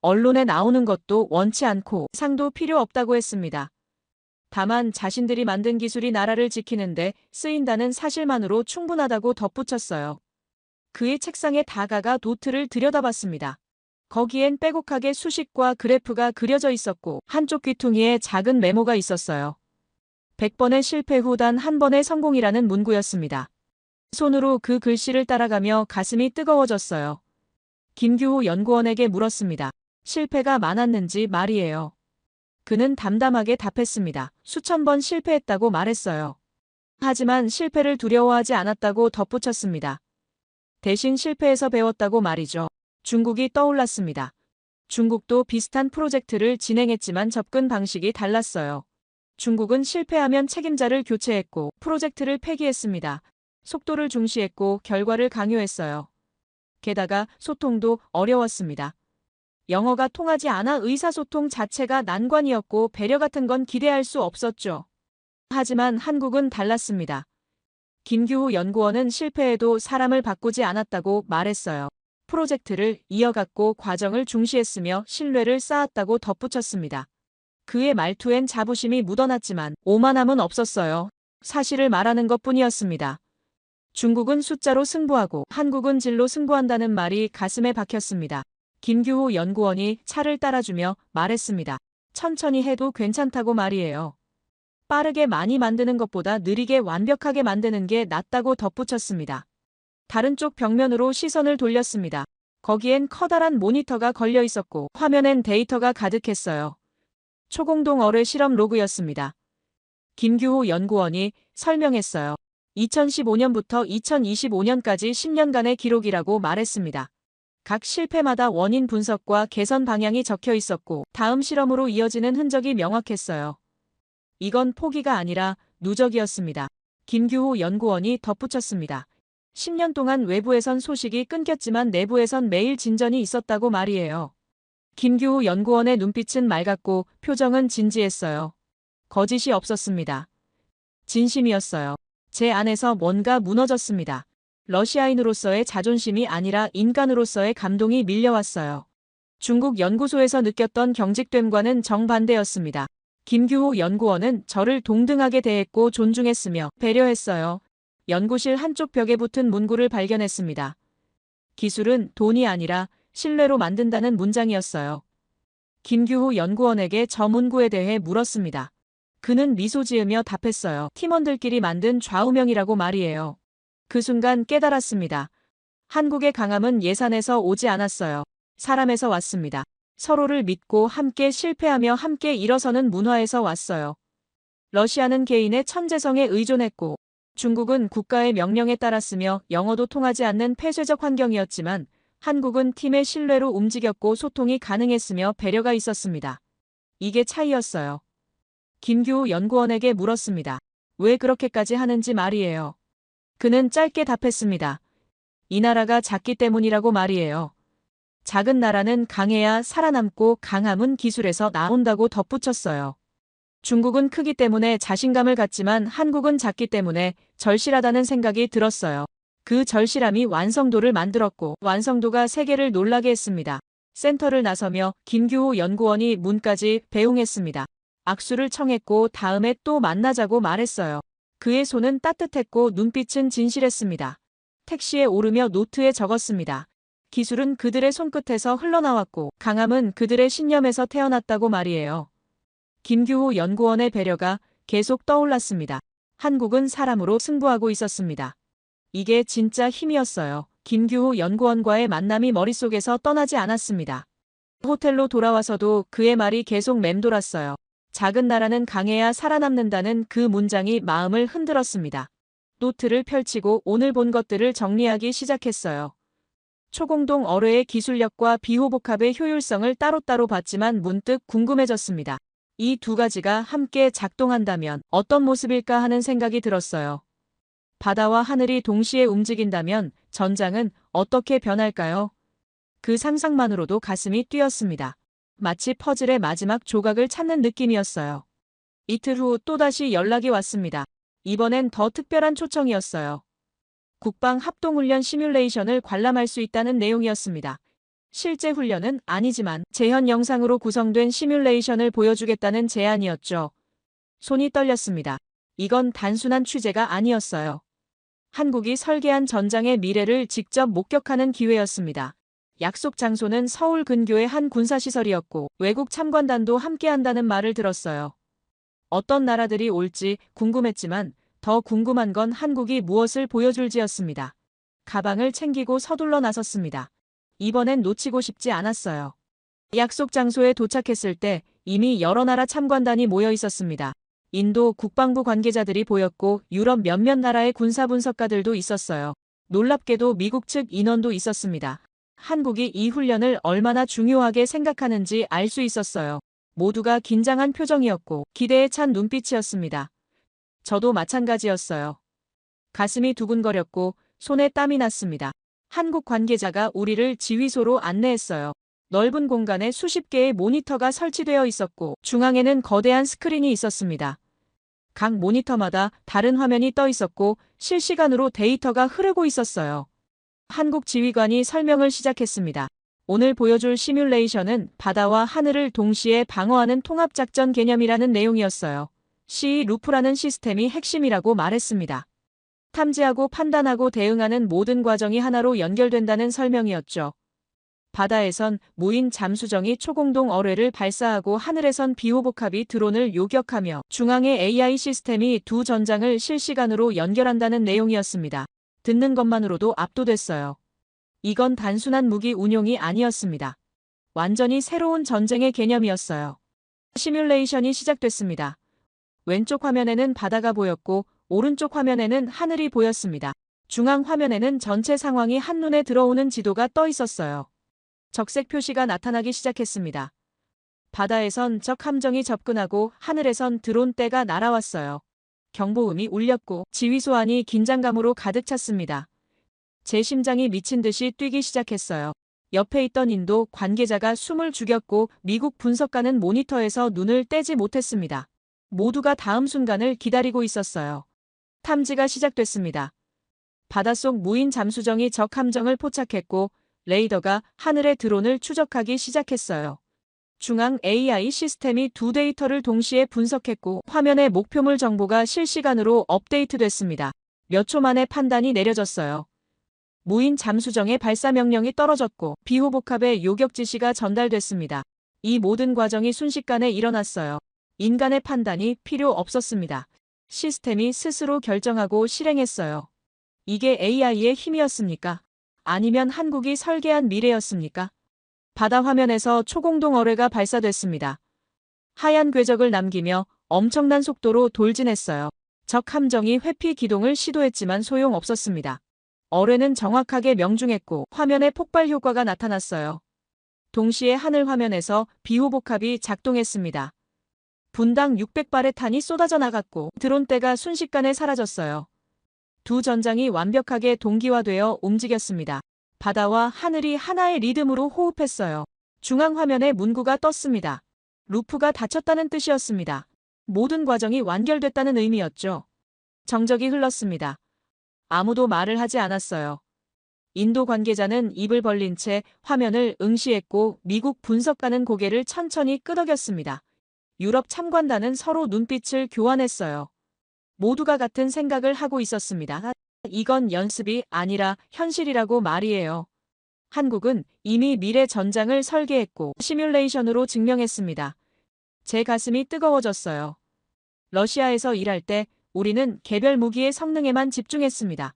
언론에 나오는 것도 원치 않고 상도 필요 없다고 했습니다. 다만 자신들이 만든 기술이 나라를 지키는데 쓰인다는 사실만으로 충분하다고 덧붙였어요. 그의 책상에 다가가 노트를 들여다봤습니다. 거기엔 빼곡하게 수식과 그래프가 그려져 있었고 한쪽 귀퉁이에 작은 메모가 있었어요. 100번의 실패 후 단 한 번의 성공이라는 문구였습니다. 손으로 그 글씨를 따라가며 가슴이 뜨거워졌어요. 김규호 연구원에게 물었습니다. 실패가 많았는지 말이에요. 그는 담담하게 답했습니다. 수천 번 실패했다고 말했어요. 하지만 실패를 두려워하지 않았다고 덧붙였습니다. 대신 실패에서 배웠다고 말이죠. 중국이 떠올랐습니다. 중국도 비슷한 프로젝트를 진행했지만 접근 방식이 달랐어요. 중국은 실패하면 책임자를 교체했고 프로젝트를 폐기했습니다. 속도를 중시했고 결과를 강요했어요. 게다가 소통도 어려웠습니다. 영어가 통하지 않아 의사소통 자체가 난관이었고 배려 같은 건 기대할 수 없었죠. 하지만 한국은 달랐습니다. 김규호 연구원은 실패해도 사람을 바꾸지 않았다고 말했어요. 프로젝트를 이어갔고 과정을 중시했으며 신뢰를 쌓았다고 덧붙였습니다. 그의 말투엔 자부심이 묻어났지만 오만함은 없었어요. 사실을 말하는 것뿐이었습니다. 중국은 숫자로 승부하고 한국은 질로 승부한다는 말이 가슴에 박혔습니다. 김규호 연구원이 차를 따라주며 말했습니다. 천천히 해도 괜찮다고 말이에요. 빠르게 많이 만드는 것보다 느리게 완벽하게 만드는 게 낫다고 덧붙였습니다. 다른 쪽 벽면으로 시선을 돌렸습니다. 거기엔 커다란 모니터가 걸려 있었고 화면엔 데이터가 가득했어요. 초공동 어뢰 실험 로그였습니다. 김규호 연구원이 설명했어요. 2015년부터 2025년까지 10년간의 기록이라고 말했습니다. 각 실패마다 원인 분석과 개선 방향이 적혀 있었고 다음 실험으로 이어지는 흔적이 명확했어요. 이건 포기가 아니라 누적이었습니다. 김규호 연구원이 덧붙였습니다. 10년 동안 외부에선 소식이 끊겼지만 내부에선 매일 진전이 있었다고 말이에요. 김규호 연구원의 눈빛은 맑았고 표정은 진지했어요. 거짓이 없었습니다. 진심이었어요. 제 안에서 뭔가 무너졌습니다. 러시아인으로서의 자존심이 아니라 인간으로서의 감동이 밀려왔어요. 중국 연구소에서 느꼈던 경직됨과는 정반대였습니다. 김규호 연구원은 저를 동등하게 대했고 존중했으며 배려했어요. 연구실 한쪽 벽에 붙은 문구를 발견했습니다. 기술은 돈이 아니라 신뢰로 만든다는 문장이었어요. 김규호 연구원에게 저 문구에 대해 물었습니다. 그는 미소 지으며 답했어요. 팀원들끼리 만든 좌우명이라고 말이에요. 그 순간 깨달았습니다. 한국의 강함은 예산에서 오지 않았어요. 사람에서 왔습니다. 서로를 믿고 함께 실패하며 함께 일어서는 문화에서 왔어요. 러시아는 개인의 천재성에 의존했고 중국은 국가의 명령에 따랐으며 영어도 통하지 않는 폐쇄적 환경이었지만 한국은 팀의 신뢰로 움직였고 소통이 가능했으며 배려가 있었습니다. 이게 차이였어요. 김규호 연구원에게 물었습니다. 왜 그렇게까지 하는지 말이에요. 그는 짧게 답했습니다. 이 나라가 작기 때문이라고 말이에요. 작은 나라는 강해야 살아남고 강함은 기술에서 나온다고 덧붙였어요. 중국은 크기 때문에 자신감을 갖지만 한국은 작기 때문에 절실하다는 생각이 들었어요. 그 절실함이 완성도를 만들었고 완성도가 세계를 놀라게 했습니다. 센터를 나서며 김규호 연구원이 문까지 배웅했습니다. 악수를 청했고 다음에 또 만나자고 말했어요. 그의 손은 따뜻했고 눈빛은 진실했습니다. 택시에 오르며 노트에 적었습니다. 기술은 그들의 손끝에서 흘러나왔고 강함은 그들의 신념에서 태어났다고 말이에요. 김규호 연구원의 배려가 계속 떠올랐습니다. 한국은 사람으로 승부하고 있었습니다. 이게 진짜 힘이었어요. 김규호 연구원과의 만남이 머릿속에서 떠나지 않았습니다. 호텔로 돌아와서도 그의 말이 계속 맴돌았어요. 작은 나라는 강해야 살아남는다는 그 문장이 마음을 흔들었습니다. 노트를 펼치고 오늘 본 것들을 정리하기 시작했어요. 초공동 어뢰의 기술력과 비호복합의 효율성을 따로따로 봤지만 문득 궁금해졌습니다. 이 두 가지가 함께 작동한다면 어떤 모습일까 하는 생각이 들었어요. 바다와 하늘이 동시에 움직인다면 전장은 어떻게 변할까요? 그 상상만으로도 가슴이 뛰었습니다. 마치 퍼즐의 마지막 조각을 찾는 느낌이었어요. 이틀 후 또다시 연락이 왔습니다. 이번엔 더 특별한 초청이었어요. 국방 합동훈련 시뮬레이션을 관람할 수 있다는 내용이었습니다. 실제 훈련은 아니지만 재현 영상으로 구성된 시뮬레이션을 보여주겠다는 제안이었죠. 손이 떨렸습니다. 이건 단순한 취재가 아니었어요. 한국이 설계한 전장의 미래를 직접 목격하는 기회였습니다. 약속 장소는 서울 근교의 한 군사시설이었고 외국 참관단도 함께한다는 말을 들었어요. 어떤 나라들이 올지 궁금했지만 더 궁금한 건 한국이 무엇을 보여줄지였습니다. 가방을 챙기고 서둘러 나섰습니다. 이번엔 놓치고 싶지 않았어요. 약속 장소에 도착했을 때 이미 여러 나라 참관단이 모여 있었습니다. 인도 국방부 관계자들이 보였고 유럽 몇몇 나라의 군사 분석가들도 있었어요. 놀랍게도 미국 측 인원도 있었습니다. 한국이 이 훈련을 얼마나 중요하게 생각하는지 알 수 있었어요. 모두가 긴장한 표정이었고 기대에 찬 눈빛이었습니다. 저도 마찬가지였어요. 가슴이 두근거렸고 손에 땀이 났습니다. 한국 관계자가 우리를 지휘소로 안내했어요. 넓은 공간에 수십 개의 모니터가 설치되어 있었고 중앙에는 거대한 스크린이 있었습니다. 각 모니터마다 다른 화면이 떠 있었고 실시간으로 데이터가 흐르고 있었어요. 한국 지휘관이 설명을 시작했습니다. 오늘 보여줄 시뮬레이션은 바다와 하늘을 동시에 방어하는 통합작전 개념이라는 내용이었어요. 루프라는 시스템이 핵심이라고 말했습니다. 탐지하고 판단하고 대응하는 모든 과정이 하나로 연결된다는 설명이었죠. 바다에선 무인 잠수정이 초공동 어뢰를 발사하고 하늘에선 비호복합이 드론을 요격하며 중앙의 AI 시스템이 두 전장을 실시간으로 연결한다는 내용이었습니다. 듣는 것만으로도 압도됐어요. 이건 단순한 무기 운용이 아니었습니다. 완전히 새로운 전쟁의 개념이었어요. 시뮬레이션이 시작됐습니다. 왼쪽 화면에는 바다가 보였고 오른쪽 화면에는 하늘이 보였습니다. 중앙 화면에는 전체 상황이 한눈에 들어오는 지도가 떠 있었어요. 적색 표시가 나타나기 시작했습니다. 바다에선 적 함정이 접근하고 하늘에선 드론 떼가 날아왔어요. 경보음이 울렸고 지휘소 안이 긴장감으로 가득 찼습니다. 제 심장이 미친 듯이 뛰기 시작했어요. 옆에 있던 인도 관계자가 숨을 죽였고 미국 분석가는 모니터에서 눈을 떼지 못했습니다. 모두가 다음 순간을 기다리고 있었어요. 탐지가 시작됐습니다. 바닷속 무인 잠수정이 적 함정을 포착했고 레이더가 하늘의 드론을 추적하기 시작했어요. 중앙 AI 시스템이 두 데이터를 동시에 분석했고 화면의 목표물 정보가 실시간으로 업데이트됐습니다. 몇 초 만에 판단이 내려졌어요. 무인 잠수정의 발사 명령이 떨어졌고 비호복합의 요격 지시가 전달됐습니다. 이 모든 과정이 순식간에 일어났어요. 인간의 판단이 필요 없었습니다. 시스템이 스스로 결정하고 실행했어요. 이게 AI의 힘이었습니까? 아니면 한국이 설계한 미래였습니까? 바다 화면에서 초공동 어뢰가 발사됐습니다. 하얀 궤적을 남기며 엄청난 속도로 돌진했어요. 적 함정이 회피 기동을 시도했지만 소용없었습니다. 어뢰는 정확하게 명중했고 화면에 폭발 효과가 나타났어요. 동시에 하늘 화면에서 비호복합이 작동했습니다. 분당 600발의 탄이 쏟아져 나갔고 드론대가 순식간에 사라졌어요. 두 전장이 완벽하게 동기화되어 움직였습니다. 바다와 하늘이 하나의 리듬으로 호흡했어요. 중앙 화면에 문구가 떴습니다. 루프가 닫혔다는 뜻이었습니다. 모든 과정이 완결됐다는 의미였죠. 정적이 흘렀습니다. 아무도 말을 하지 않았어요. 인도 관계자는 입을 벌린 채 화면을 응시했고 미국 분석가는 고개를 천천히 끄덕였습니다. 유럽 참관단은 서로 눈빛을 교환했어요. 모두가 같은 생각을 하고 있었습니다. 이건 연습이 아니라 현실이라고 말이에요. 한국은 이미 미래 전장을 설계했고 시뮬레이션으로 증명했습니다. 제 가슴이 뜨거워졌어요. 러시아에서 일할 때 우리는 개별 무기의 성능에만 집중했습니다.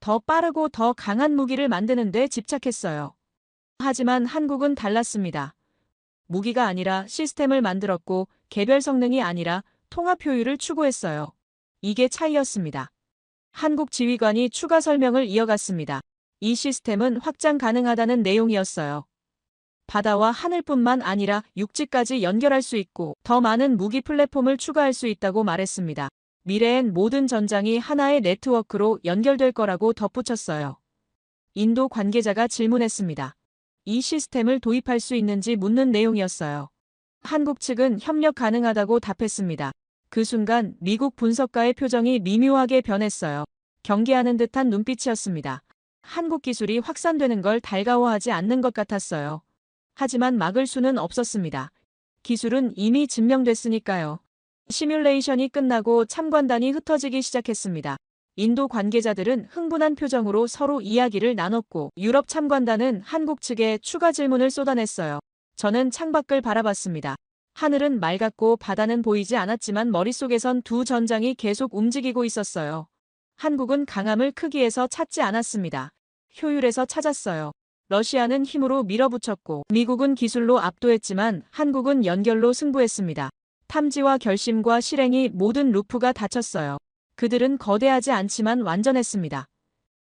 더 빠르고 더 강한 무기를 만드는 데 집착했어요. 하지만 한국은 달랐습니다. 무기가 아니라 시스템을 만들었고 개별 성능이 아니라 통합 효율을 추구했어요. 이게 차이였습니다. 한국 지휘관이 추가 설명을 이어갔습니다. 이 시스템은 확장 가능하다는 내용이었어요. 바다와 하늘뿐만 아니라 육지까지 연결할 수 있고 더 많은 무기 플랫폼을 추가할 수 있다고 말했습니다. 미래엔 모든 전장이 하나의 네트워크로 연결될 거라고 덧붙였어요. 인도 관계자가 질문했습니다. 이 시스템을 도입할 수 있는지 묻는 내용이었어요. 한국 측은 협력 가능하다고 답했습니다. 그 순간 미국 분석가의 표정이 미묘하게 변했어요. 경계하는 듯한 눈빛이었습니다. 한국 기술이 확산되는 걸 달가워하지 않는 것 같았어요. 하지만 막을 수는 없었습니다. 기술은 이미 증명됐으니까요. 시뮬레이션이 끝나고 참관단이 흩어지기 시작했습니다. 인도 관계자들은 흥분한 표정으로 서로 이야기를 나눴고 유럽 참관단은 한국 측에 추가 질문을 쏟아냈어요. 저는 창밖을 바라봤습니다. 하늘은 맑았고 바다는 보이지 않았지만 머릿속에선 두 전장이 계속 움직이고 있었어요. 한국은 강함을 크기에서 찾지 않았습니다. 효율에서 찾았어요. 러시아는 힘으로 밀어붙였고 미국은 기술로 압도했지만 한국은 연결로 승부했습니다. 탐지와 결심과 실행이 모든 루프가 닫혔어요. 그들은 거대하지 않지만 완전했습니다.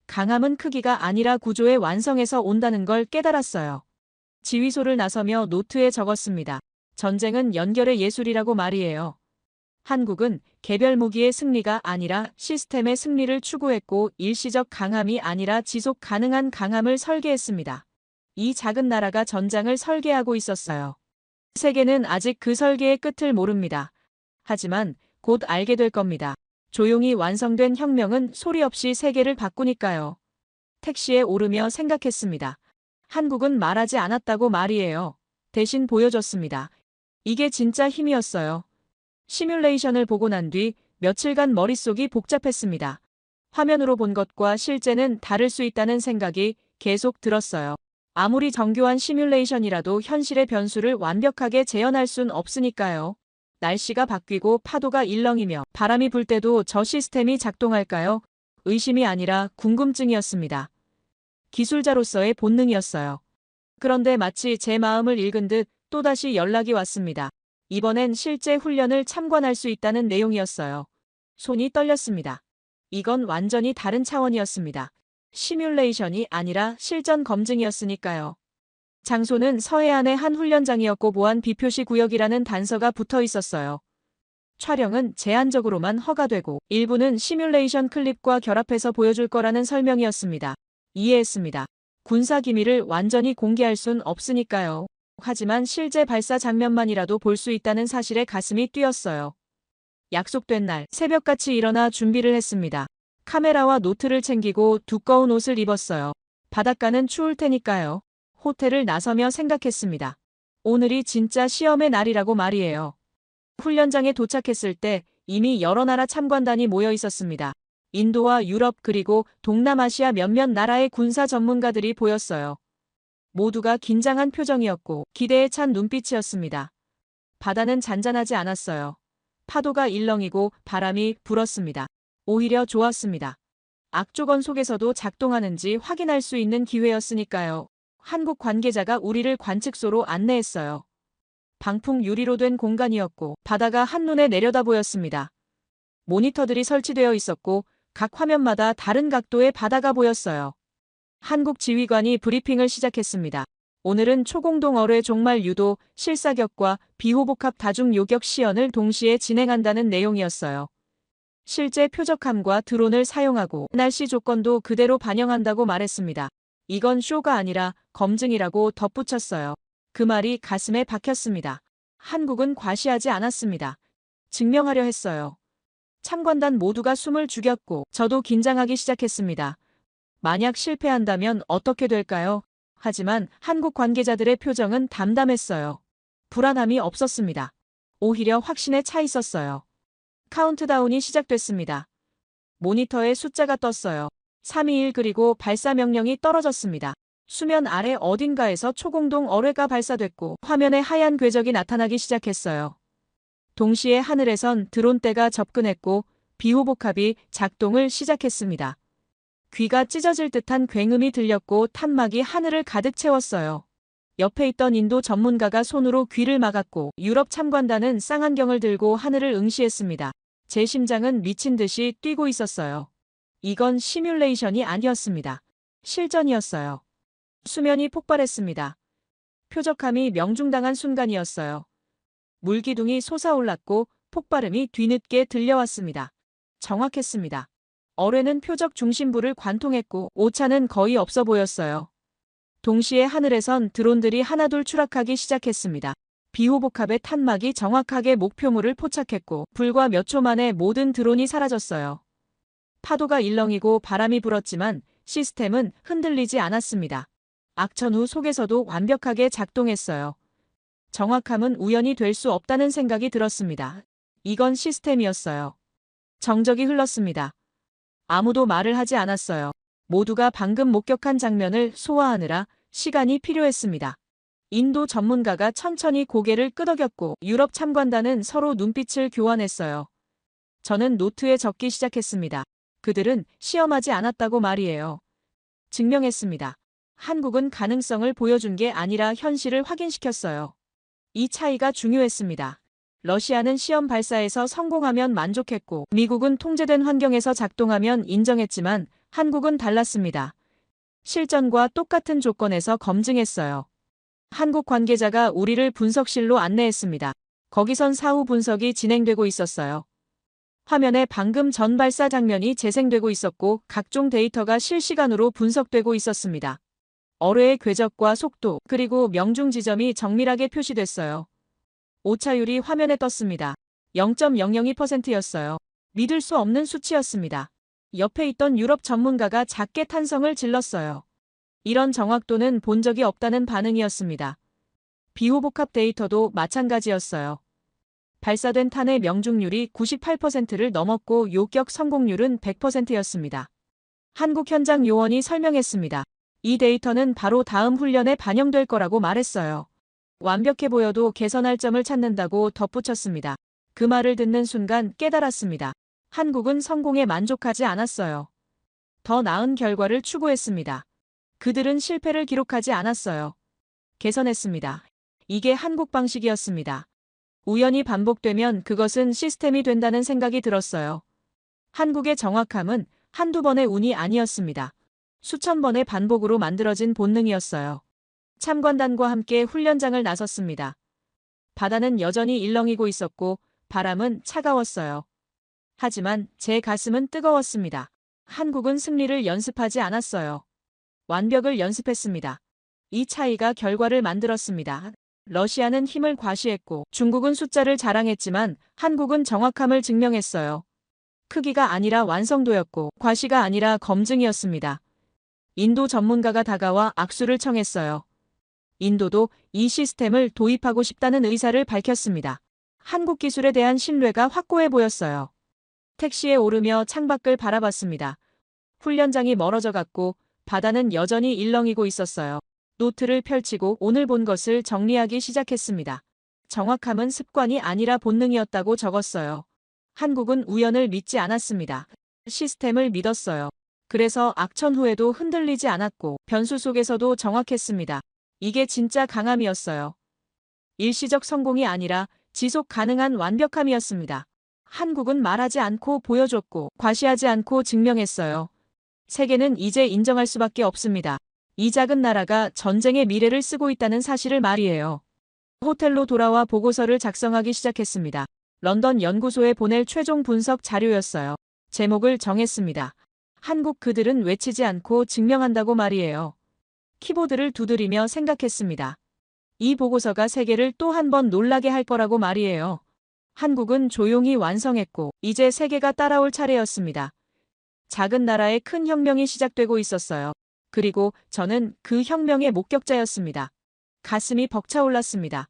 강함은 크기가 아니라 구조의 완성에서 온다는 걸 깨달았어요. 지휘소를 나서며 노트에 적었습니다. 전쟁은 연결의 예술이라고 말이에요. 한국은 개별 무기의 승리가 아니라 시스템의 승리를 추구했고 일시적 강함이 아니라 지속 가능한 강함을 설계했습니다. 이 작은 나라가 전장을 설계하고 있었어요. 세계는 아직 그 설계의 끝을 모릅니다. 하지만 곧 알게 될 겁니다. 조용히 완성된 혁명은 소리 없이 세계를 바꾸니까요. 택시에 오르며 생각했습니다. 한국은 말하지 않았다고 말이에요. 대신 보여줬습니다. 이게 진짜 힘이었어요. 시뮬레이션을 보고 난 뒤 며칠간 머릿속이 복잡했습니다. 화면으로 본 것과 실제는 다를 수 있다는 생각이 계속 들었어요. 아무리 정교한 시뮬레이션이라도 현실의 변수를 완벽하게 재현할 순 없으니까요. 날씨가 바뀌고 파도가 일렁이며 바람이 불 때도 저 시스템이 작동할까요? 의심이 아니라 궁금증이었습니다. 기술자로서의 본능이었어요. 그런데 마치 제 마음을 읽은 듯 또다시 연락이 왔습니다. 이번엔 실제 훈련을 참관할 수 있다는 내용이었어요. 손이 떨렸습니다. 이건 완전히 다른 차원이었습니다. 시뮬레이션이 아니라 실전 검증이었으니까요. 장소는 서해안의 한 훈련장이었고 보안 비표시 구역이라는 단서가 붙어 있었어요. 촬영은 제한적으로만 허가되고 일부는 시뮬레이션 클립과 결합해서 보여줄 거라는 설명이었습니다. 이해했습니다. 군사 기밀을 완전히 공개할 순 없으니까요. 하지만 실제 발사 장면만이라도 볼 수 있다는 사실에 가슴이 뛰었어요. 약속된 날 새벽같이 일어나 준비를 했습니다. 카메라와 노트를 챙기고 두꺼운 옷을 입었어요. 바닷가는 추울 테니까요. 호텔을 나서며 생각했습니다. 오늘이 진짜 시험의 날이라고 말이에요. 훈련장에 도착했을 때 이미 여러 나라 참관단이 모여 있었습니다. 인도와 유럽 그리고 동남아시아 몇몇 나라의 군사 전문가들이 보였어요. 모두가 긴장한 표정이었고 기대에 찬 눈빛이었습니다. 바다는 잔잔하지 않았어요. 파도가 일렁이고 바람이 불었습니다. 오히려 좋았습니다. 악조건 속에서도 작동하는지 확인할 수 있는 기회였으니까요. 한국 관계자가 우리를 관측소로 안내했어요. 방풍 유리로 된 공간이었고 바다가 한눈에 내려다 보였습니다. 모니터들이 설치되어 있었고 각 화면마다 다른 각도의 바다가 보였어요. 한국 지휘관이 브리핑을 시작했습니다. 오늘은 초공동 어뢰 종말 유도, 실사격과 비호복합 다중 요격 시연을 동시에 진행한다는 내용이었어요. 실제 표적함과 드론을 사용하고 날씨 조건도 그대로 반영한다고 말했습니다. 이건 쇼가 아니라 검증이라고 덧붙였어요. 그 말이 가슴에 박혔습니다. 한국은 과시하지 않았습니다. 증명하려 했어요. 참관단 모두가 숨을 죽였고 저도 긴장하기 시작했습니다. 만약 실패한다면 어떻게 될까요? 하지만 한국 관계자들의 표정은 담담했어요. 불안함이 없었습니다. 오히려 확신에 차 있었어요. 카운트다운이 시작됐습니다. 모니터에 숫자가 떴어요. 3, 2, 1 그리고 발사 명령이 떨어졌습니다. 수면 아래 어딘가에서 초공동 어뢰가 발사됐고 화면에 하얀 궤적이 나타나기 시작했어요. 동시에 하늘에선 드론대가 접근했고 비호복합이 작동을 시작했습니다. 귀가 찢어질 듯한 굉음이 들렸고 탄막이 하늘을 가득 채웠어요. 옆에 있던 인도 전문가가 손으로 귀를 막았고 유럽 참관단은 쌍안경을 들고 하늘을 응시했습니다. 제 심장은 미친 듯이 뛰고 있었어요. 이건 시뮬레이션이 아니었습니다. 실전이었어요. 수면이 폭발했습니다. 표적함이 명중당한 순간이었어요. 물기둥이 솟아올랐고 폭발음이 뒤늦게 들려왔습니다. 정확했습니다. 어뢰는 표적 중심부를 관통했고 오차는 거의 없어 보였어요. 동시에 하늘에선 드론들이 하나둘 추락하기 시작했습니다. 비호복합의 탄막이 정확하게 목표물을 포착했고 불과 몇 초 만에 모든 드론이 사라졌어요. 파도가 일렁이고 바람이 불었지만 시스템은 흔들리지 않았습니다. 악천후 속에서도 완벽하게 작동했어요. 정확함은 우연이 될 수 없다는 생각이 들었습니다. 이건 시스템이었어요. 정적이 흘렀습니다. 아무도 말을 하지 않았어요. 모두가 방금 목격한 장면을 소화하느라 시간이 필요했습니다. 인도 전문가가 천천히 고개를 끄덕였고 유럽 참관단은 서로 눈빛을 교환했어요. 저는 노트에 적기 시작했습니다. 그들은 시험하지 않았다고 말이에요. 증명했습니다. 한국은 가능성을 보여준 게 아니라 현실을 확인시켰어요. 이 차이가 중요했습니다. 러시아는 시험 발사에서 성공하면 만족했고 미국은 통제된 환경에서 작동하면 인정했지만 한국은 달랐습니다. 실전과 똑같은 조건에서 검증했어요. 한국 관계자가 우리를 분석실로 안내했습니다. 거기선 사후 분석이 진행되고 있었어요. 화면에 방금 전 발사 장면이 재생되고 있었고 각종 데이터가 실시간으로 분석되고 있었습니다. 어뢰의 궤적과 속도 그리고 명중 지점이 정밀하게 표시됐어요. 오차율이 화면에 떴습니다. 0.002%였어요. 믿을 수 없는 수치였습니다. 옆에 있던 유럽 전문가가 작게 탄성을 질렀어요. 이런 정확도는 본 적이 없다는 반응이었습니다. 비호복합 데이터도 마찬가지였어요. 발사된 탄의 명중률이 98%를 넘었고 요격 성공률은 100%였습니다. 한국 현장 요원이 설명했습니다. 이 데이터는 바로 다음 훈련에 반영될 거라고 말했어요. 완벽해 보여도 개선할 점을 찾는다고 덧붙였습니다. 그 말을 듣는 순간 깨달았습니다. 한국은 성공에 만족하지 않았어요. 더 나은 결과를 추구했습니다. 그들은 실패를 기록하지 않았어요. 개선했습니다. 이게 한국 방식이었습니다. 우연히 반복되면 그것은 시스템이 된다는 생각이 들었어요. 한국의 정확함은 한두 번의 운이 아니었습니다. 수천 번의 반복으로 만들어진 본능이었어요. 참관단과 함께 훈련장을 나섰습니다. 바다는 여전히 일렁이고 있었고 바람은 차가웠어요. 하지만 제 가슴은 뜨거웠습니다. 한국은 승리를 연습하지 않았어요. 완벽을 연습했습니다. 이 차이가 결과를 만들었습니다. 러시아는 힘을 과시했고 중국은 숫자를 자랑했지만 한국은 정확함을 증명했어요. 크기가 아니라 완성도였고 과시가 아니라 검증이었습니다. 인도 전문가가 다가와 악수를 청했어요. 인도도 이 시스템을 도입하고 싶다는 의사를 밝혔습니다. 한국 기술에 대한 신뢰가 확고해 보였어요. 택시에 오르며 창밖을 바라봤습니다. 훈련장이 멀어져 갔고 바다는 여전히 일렁이고 있었어요. 노트를 펼치고 오늘 본 것을 정리하기 시작했습니다. 정확함은 습관이 아니라 본능이었다고 적었어요. 한국은 우연을 믿지 않았습니다. 시스템을 믿었어요. 그래서 악천 후에도 흔들리지 않았고 변수 속에서도 정확했습니다. 이게 진짜 강함이었어요. 일시적 성공이 아니라 지속 가능한 완벽함이었습니다. 한국은 말하지 않고 보여줬고 과시하지 않고 증명했어요. 세계는 이제 인정할 수밖에 없습니다. 이 작은 나라가 전쟁의 미래를 쓰고 있다는 사실을 말이에요. 호텔로 돌아와 보고서를 작성하기 시작했습니다. 런던 연구소에 보낼 최종 분석 자료였어요. 제목을 정했습니다. 한국 그들은 외치지 않고 증명한다고 말이에요. 키보드를 두드리며 생각했습니다. 이 보고서가 세계를 또 한 번 놀라게 할 거라고 말이에요. 한국은 조용히 완성했고 이제 세계가 따라올 차례였습니다. 작은 나라의 큰 혁명이 시작되고 있었어요. 그리고 저는 그 혁명의 목격자였습니다. 가슴이 벅차올랐습니다.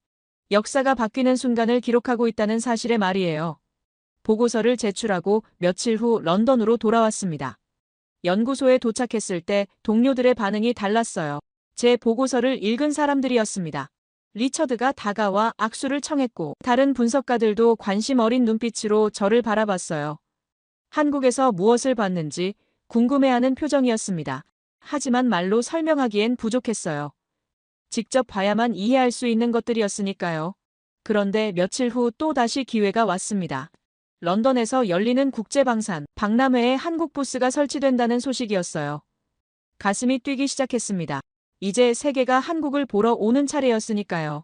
역사가 바뀌는 순간을 기록하고 있다는 사실에 말이에요. 보고서를 제출하고 며칠 후 런던으로 돌아왔습니다. 연구소에 도착했을 때 동료들의 반응이 달랐어요. 제 보고서를 읽은 사람들이었습니다. 리처드가 다가와 악수를 청했고 다른 분석가들도 관심 어린 눈빛으로 저를 바라봤어요. 한국에서 무엇을 봤는지 궁금해하는 표정이었습니다. 하지만 말로 설명하기엔 부족했어요. 직접 봐야만 이해할 수 있는 것들이었으니까요. 그런데 며칠 후 또 다시 기회가 왔습니다. 런던에서 열리는 국제방산 박람회에 한국 부스가 설치된다는 소식이었어요. 가슴이 뛰기 시작했습니다. 이제 세계가 한국을 보러 오는 차례였으니까요.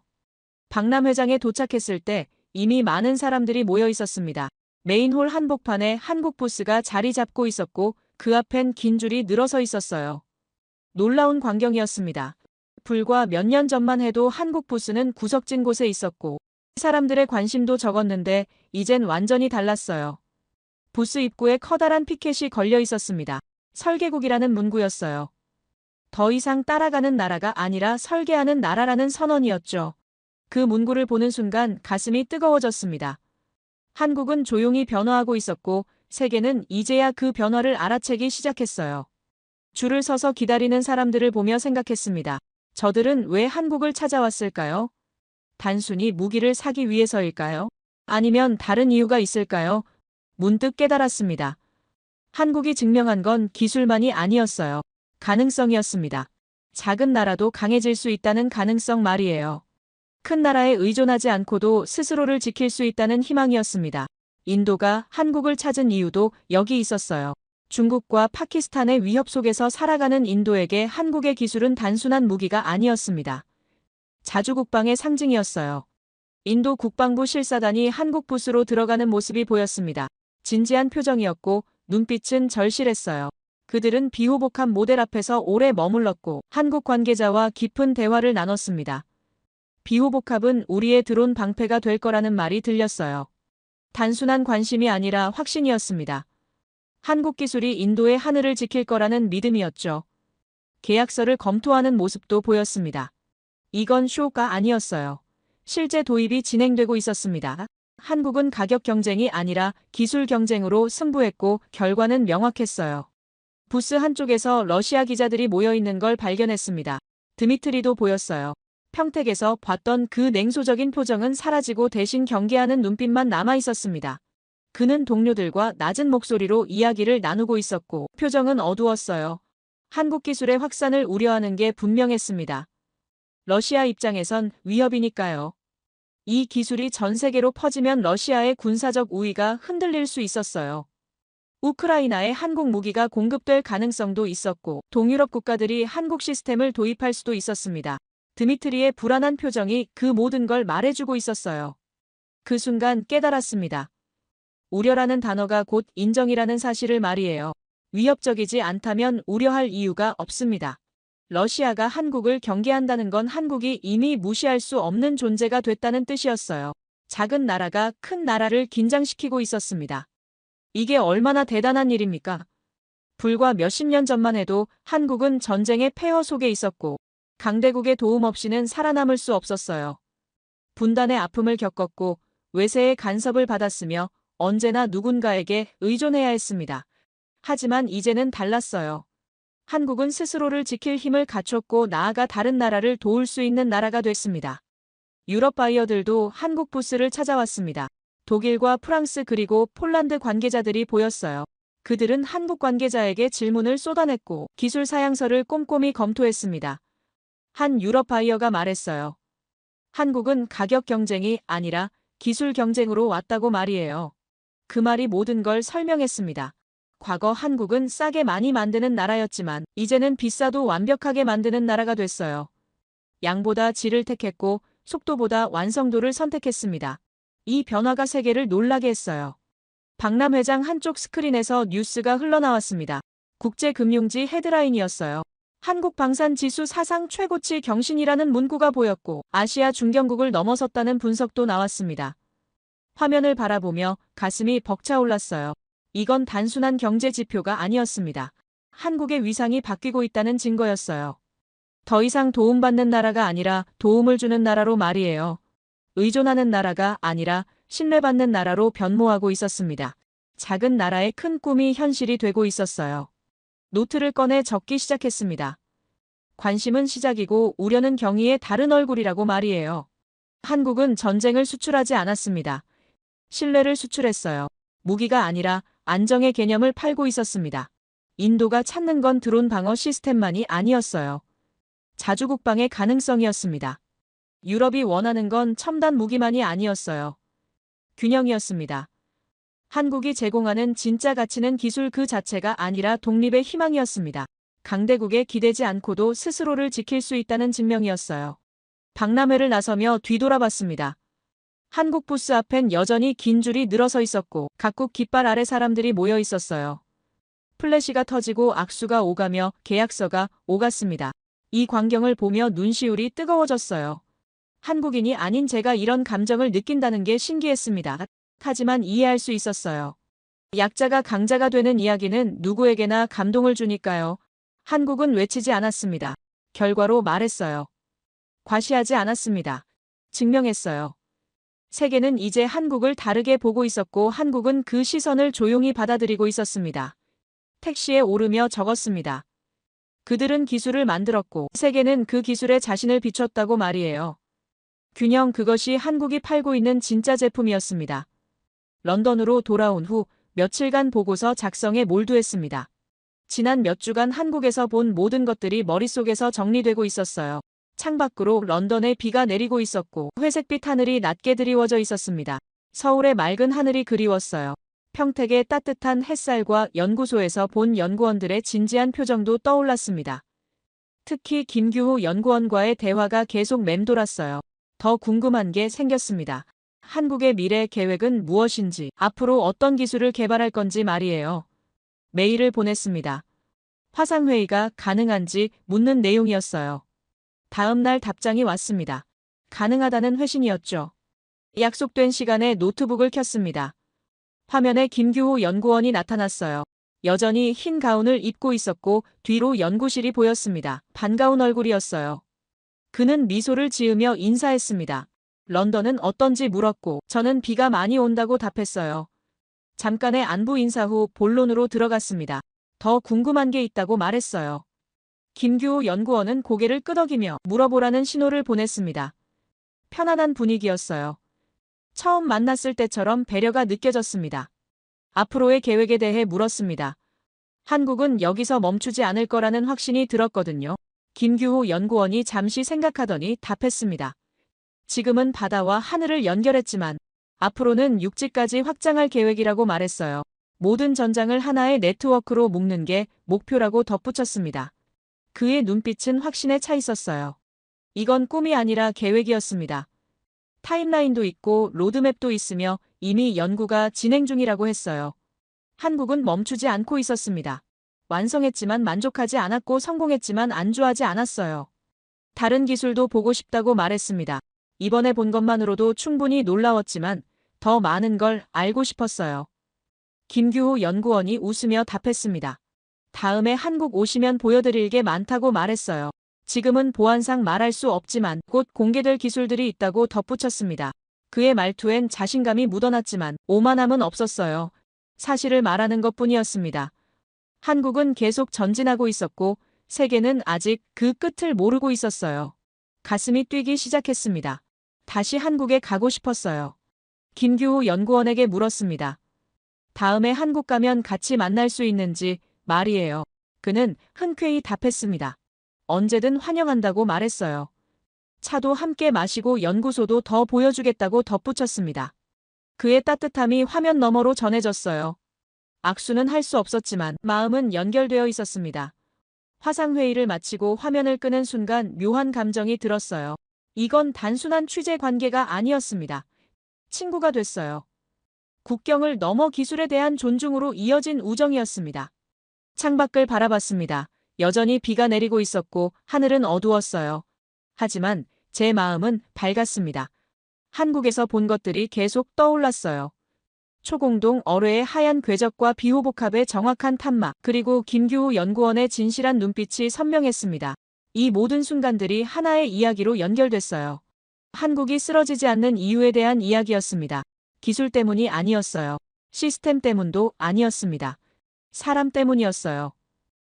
박람회장에 도착했을 때 이미 많은 사람들이 모여 있었습니다. 메인홀 한복판에 한국 부스가 자리 잡고 있었고 그 앞엔 긴 줄이 늘어서 있었어요. 놀라운 광경이었습니다. 불과 몇 년 전만 해도 한국 부스는 구석진 곳에 있었고 사람들의 관심도 적었는데 이젠 완전히 달랐어요. 부스 입구에 커다란 피켓이 걸려 있었습니다. 설계국이라는 문구였어요. 더 이상 따라가는 나라가 아니라 설계하는 나라라는 선언이었죠. 그 문구를 보는 순간 가슴이 뜨거워졌습니다. 한국은 조용히 변화하고 있었고 세계는 이제야 그 변화를 알아채기 시작했어요. 줄을 서서 기다리는 사람들을 보며 생각했습니다. 저들은 왜 한국을 찾아왔을까요? 단순히 무기를 사기 위해서일까요? 아니면 다른 이유가 있을까요? 문득 깨달았습니다. 한국이 증명한 건 기술만이 아니었어요. 가능성이었습니다. 작은 나라도 강해질 수 있다는 가능성 말이에요. 큰 나라에 의존하지 않고도 스스로를 지킬 수 있다는 희망이었습니다. 인도가 한국을 찾은 이유도 여기 있었어요. 중국과 파키스탄의 위협 속에서 살아가는 인도에게 한국의 기술은 단순한 무기가 아니었습니다. 자주국방의 상징이었어요. 인도 국방부 실사단이 한국 부스로 들어가는 모습이 보였습니다. 진지한 표정이었고 눈빛은 절실했어요. 그들은 비호복한 모델 앞에서 오래 머물렀고 한국 관계자와 깊은 대화를 나눴습니다. 비호복합은 우리의 드론 방패가 될 거라는 말이 들렸어요. 단순한 관심이 아니라 확신이었습니다. 한국 기술이 인도의 하늘을 지킬 거라는 믿음이었죠. 계약서를 검토하는 모습도 보였습니다. 이건 쇼가 아니었어요. 실제 도입이 진행되고 있었습니다. 한국은 가격 경쟁이 아니라 기술 경쟁으로 승부했고 결과는 명확했어요. 부스 한쪽에서 러시아 기자들이 모여 있는 걸 발견했습니다. 드미트리도 보였어요. 평택에서 봤던 그 냉소적인 표정은 사라지고 대신 경계하는 눈빛만 남아 있었습니다. 그는 동료들과 낮은 목소리로 이야기를 나누고 있었고 표정은 어두웠어요. 한국 기술의 확산을 우려하는 게 분명했습니다. 러시아 입장에선 위협이니까요. 이 기술이 전 세계로 퍼지면 러시아의 군사적 우위가 흔들릴 수 있었어요. 우크라이나에 한국 무기가 공급될 가능성도 있었고 동유럽 국가들이 한국 시스템을 도입할 수도 있었습니다. 드미트리의 불안한 표정이 그 모든 걸 말해주고 있었어요. 그 순간 깨달았습니다. 우려라는 단어가 곧 인정이라는 사실을 말이에요. 위협적이지 않다면 우려할 이유가 없습니다. 러시아가 한국을 경계한다는 건 한국이 이미 무시할 수 없는 존재가 됐다는 뜻이었어요. 작은 나라가 큰 나라를 긴장시키고 있었습니다. 이게 얼마나 대단한 일입니까? 불과 몇십 년 전만 해도 한국은 전쟁의 폐허 속에 있었고 강대국의 도움 없이는 살아남을 수 없었어요. 분단의 아픔을 겪었고 외세의 간섭을 받았으며 언제나 누군가에게 의존해야 했습니다. 하지만 이제는 달랐어요. 한국은 스스로를 지킬 힘을 갖췄고 나아가 다른 나라를 도울 수 있는 나라가 됐습니다. 유럽 바이어들도 한국 부스를 찾아왔습니다. 독일과 프랑스 그리고 폴란드 관계자들이 보였어요. 그들은 한국 관계자에게 질문을 쏟아냈고 기술 사양서를 꼼꼼히 검토했습니다. 한 유럽 바이어가 말했어요. 한국은 가격 경쟁이 아니라 기술 경쟁으로 왔다고 말이에요. 그 말이 모든 걸 설명했습니다. 과거 한국은 싸게 많이 만드는 나라였지만 이제는 비싸도 완벽하게 만드는 나라가 됐어요. 양보다 질을 택했고 속도보다 완성도를 선택했습니다. 이 변화가 세계를 놀라게 했어요. 박람회장 한쪽 스크린에서 뉴스가 흘러나왔습니다. 국제금융지 헤드라인이었어요. 한국 방산 지수 사상 최고치 경신이라는 문구가 보였고 아시아 중견국을 넘어섰다는 분석도 나왔습니다. 화면을 바라보며 가슴이 벅차올랐어요. 이건 단순한 경제 지표가 아니었습니다. 한국의 위상이 바뀌고 있다는 증거였어요. 더 이상 도움받는 나라가 아니라 도움을 주는 나라로 말이에요. 의존하는 나라가 아니라 신뢰받는 나라로 변모하고 있었습니다. 작은 나라의 큰 꿈이 현실이 되고 있었어요. 노트를 꺼내 적기 시작했습니다. 관심은 시작이고 우려는 경위의 다른 얼굴이라고 말이에요. 한국은 전쟁을 수출하지 않았습니다. 신뢰를 수출했어요. 무기가 아니라 안정의 개념을 팔고 있었습니다. 인도가 찾는 건 드론 방어 시스템만이 아니었어요. 자주국방의 가능성이었습니다. 유럽이 원하는 건 첨단 무기만이 아니었어요. 균형이었습니다. 한국이 제공하는 진짜 가치는 기술 그 자체가 아니라 독립의 희망이었습니다. 강대국에 기대지 않고도 스스로를 지킬 수 있다는 증명이었어요. 박람회를 나서며 뒤돌아봤습니다. 한국 부스 앞엔 여전히 긴 줄이 늘어서 있었고 각국 깃발 아래 사람들이 모여 있었어요. 플래시가 터지고 악수가 오가며 계약서가 오갔습니다. 이 광경을 보며 눈시울이 뜨거워졌어요. 한국인이 아닌 제가 이런 감정을 느낀다는 게 신기했습니다. 하지만 이해할 수 있었어요. 약자가 강자가 되는 이야기는 누구에게나 감동을 주니까요. 한국은 외치지 않았습니다. 결과로 말했어요. 과시하지 않았습니다. 증명했어요. 세계는 이제 한국을 다르게 보고 있었고 한국은 그 시선을 조용히 받아들이고 있었습니다. 택시에 오르며 적었습니다. 그들은 기술을 만들었고 세계는 그 기술에 자신을 비췄다고 말이에요. 균형, 그것이 한국이 팔고 있는 진짜 제품이었습니다. 런던으로 돌아온 후 며칠간 보고서 작성에 몰두했습니다. 지난 몇 주간 한국에서 본 모든 것들이 머릿속에서 정리되고 있었어요. 창밖으로 런던에 비가 내리고 있었고 회색빛 하늘이 낮게 드리워져 있었습니다. 서울의 맑은 하늘이 그리웠어요. 평택의 따뜻한 햇살과 연구소에서 본 연구원들의 진지한 표정도 떠올랐습니다. 특히 김규호 연구원과의 대화가 계속 맴돌았어요. 더 궁금한 게 생겼습니다. 한국의 미래 계획은 무엇인지, 앞으로 어떤 기술을 개발할 건지 말이에요. 메일을 보냈습니다. 화상회의가 가능한지 묻는 내용이었어요. 다음 날 답장이 왔습니다. 가능하다는 회신이었죠. 약속된 시간에 노트북을 켰습니다. 화면에 김규호 연구원이 나타났어요. 여전히 흰 가운을 입고 있었고 뒤로 연구실이 보였습니다. 반가운 얼굴이었어요. 그는 미소를 지으며 인사했습니다. 런던은 어떤지 물었고 저는 비가 많이 온다고 답했어요. 잠깐의 안부 인사 후 본론으로 들어갔습니다. 더 궁금한 게 있다고 말했어요. 김규호 연구원은 고개를 끄덕이며 물어보라는 신호를 보냈습니다. 편안한 분위기였어요. 처음 만났을 때처럼 배려가 느껴졌습니다. 앞으로의 계획에 대해 물었습니다. 한국은 여기서 멈추지 않을 거라는 확신이 들었거든요. 김규호 연구원이 잠시 생각하더니 답했습니다. 지금은 바다와 하늘을 연결했지만 앞으로는 육지까지 확장할 계획이라고 말했어요. 모든 전장을 하나의 네트워크로 묶는 게 목표라고 덧붙였습니다. 그의 눈빛은 확신에 차 있었어요. 이건 꿈이 아니라 계획이었습니다. 타임라인도 있고 로드맵도 있으며 이미 연구가 진행 중이라고 했어요. 한국은 멈추지 않고 있었습니다. 완성했지만 만족하지 않았고 성공했지만 안주하지 않았어요. 다른 기술도 보고 싶다고 말했습니다. 이번에 본 것만으로도 충분히 놀라웠지만 더 많은 걸 알고 싶었어요. 김규호 연구원이 웃으며 답했습니다. 다음에 한국 오시면 보여드릴 게 많다고 말했어요. 지금은 보안상 말할 수 없지만 곧 공개될 기술들이 있다고 덧붙였습니다. 그의 말투엔 자신감이 묻어났지만 오만함은 없었어요. 사실을 말하는 것뿐이었습니다. 한국은 계속 전진하고 있었고 세계는 아직 그 끝을 모르고 있었어요. 가슴이 뛰기 시작했습니다. 다시 한국에 가고 싶었어요. 김규호 연구원에게 물었습니다. 다음에 한국 가면 같이 만날 수 있는지 말이에요. 그는 흔쾌히 답했습니다. 언제든 환영한다고 말했어요. 차도 함께 마시고 연구소도 더 보여주겠다고 덧붙였습니다. 그의 따뜻함이 화면 너머로 전해졌어요. 악수는 할 수 없었지만 마음은 연결되어 있었습니다. 화상회의를 마치고 화면을 끄는 순간 묘한 감정이 들었어요. 이건 단순한 취재 관계가 아니었습니다. 친구가 됐어요. 국경을 넘어 기술에 대한 존중으로 이어진 우정이었습니다. 창밖을 바라봤습니다. 여전히 비가 내리고 있었고 하늘은 어두웠어요. 하지만 제 마음은 밝았습니다. 한국에서 본 것들이 계속 떠올랐어요. 초공동 어뢰의 하얀 궤적과 비호복합의 정확한 탐막, 그리고 김규호 연구원의 진실한 눈빛이 선명했습니다. 이 모든 순간들이 하나의 이야기로 연결됐어요. 한국이 쓰러지지 않는 이유에 대한 이야기였습니다. 기술 때문이 아니었어요. 시스템 때문도 아니었습니다. 사람 때문이었어요.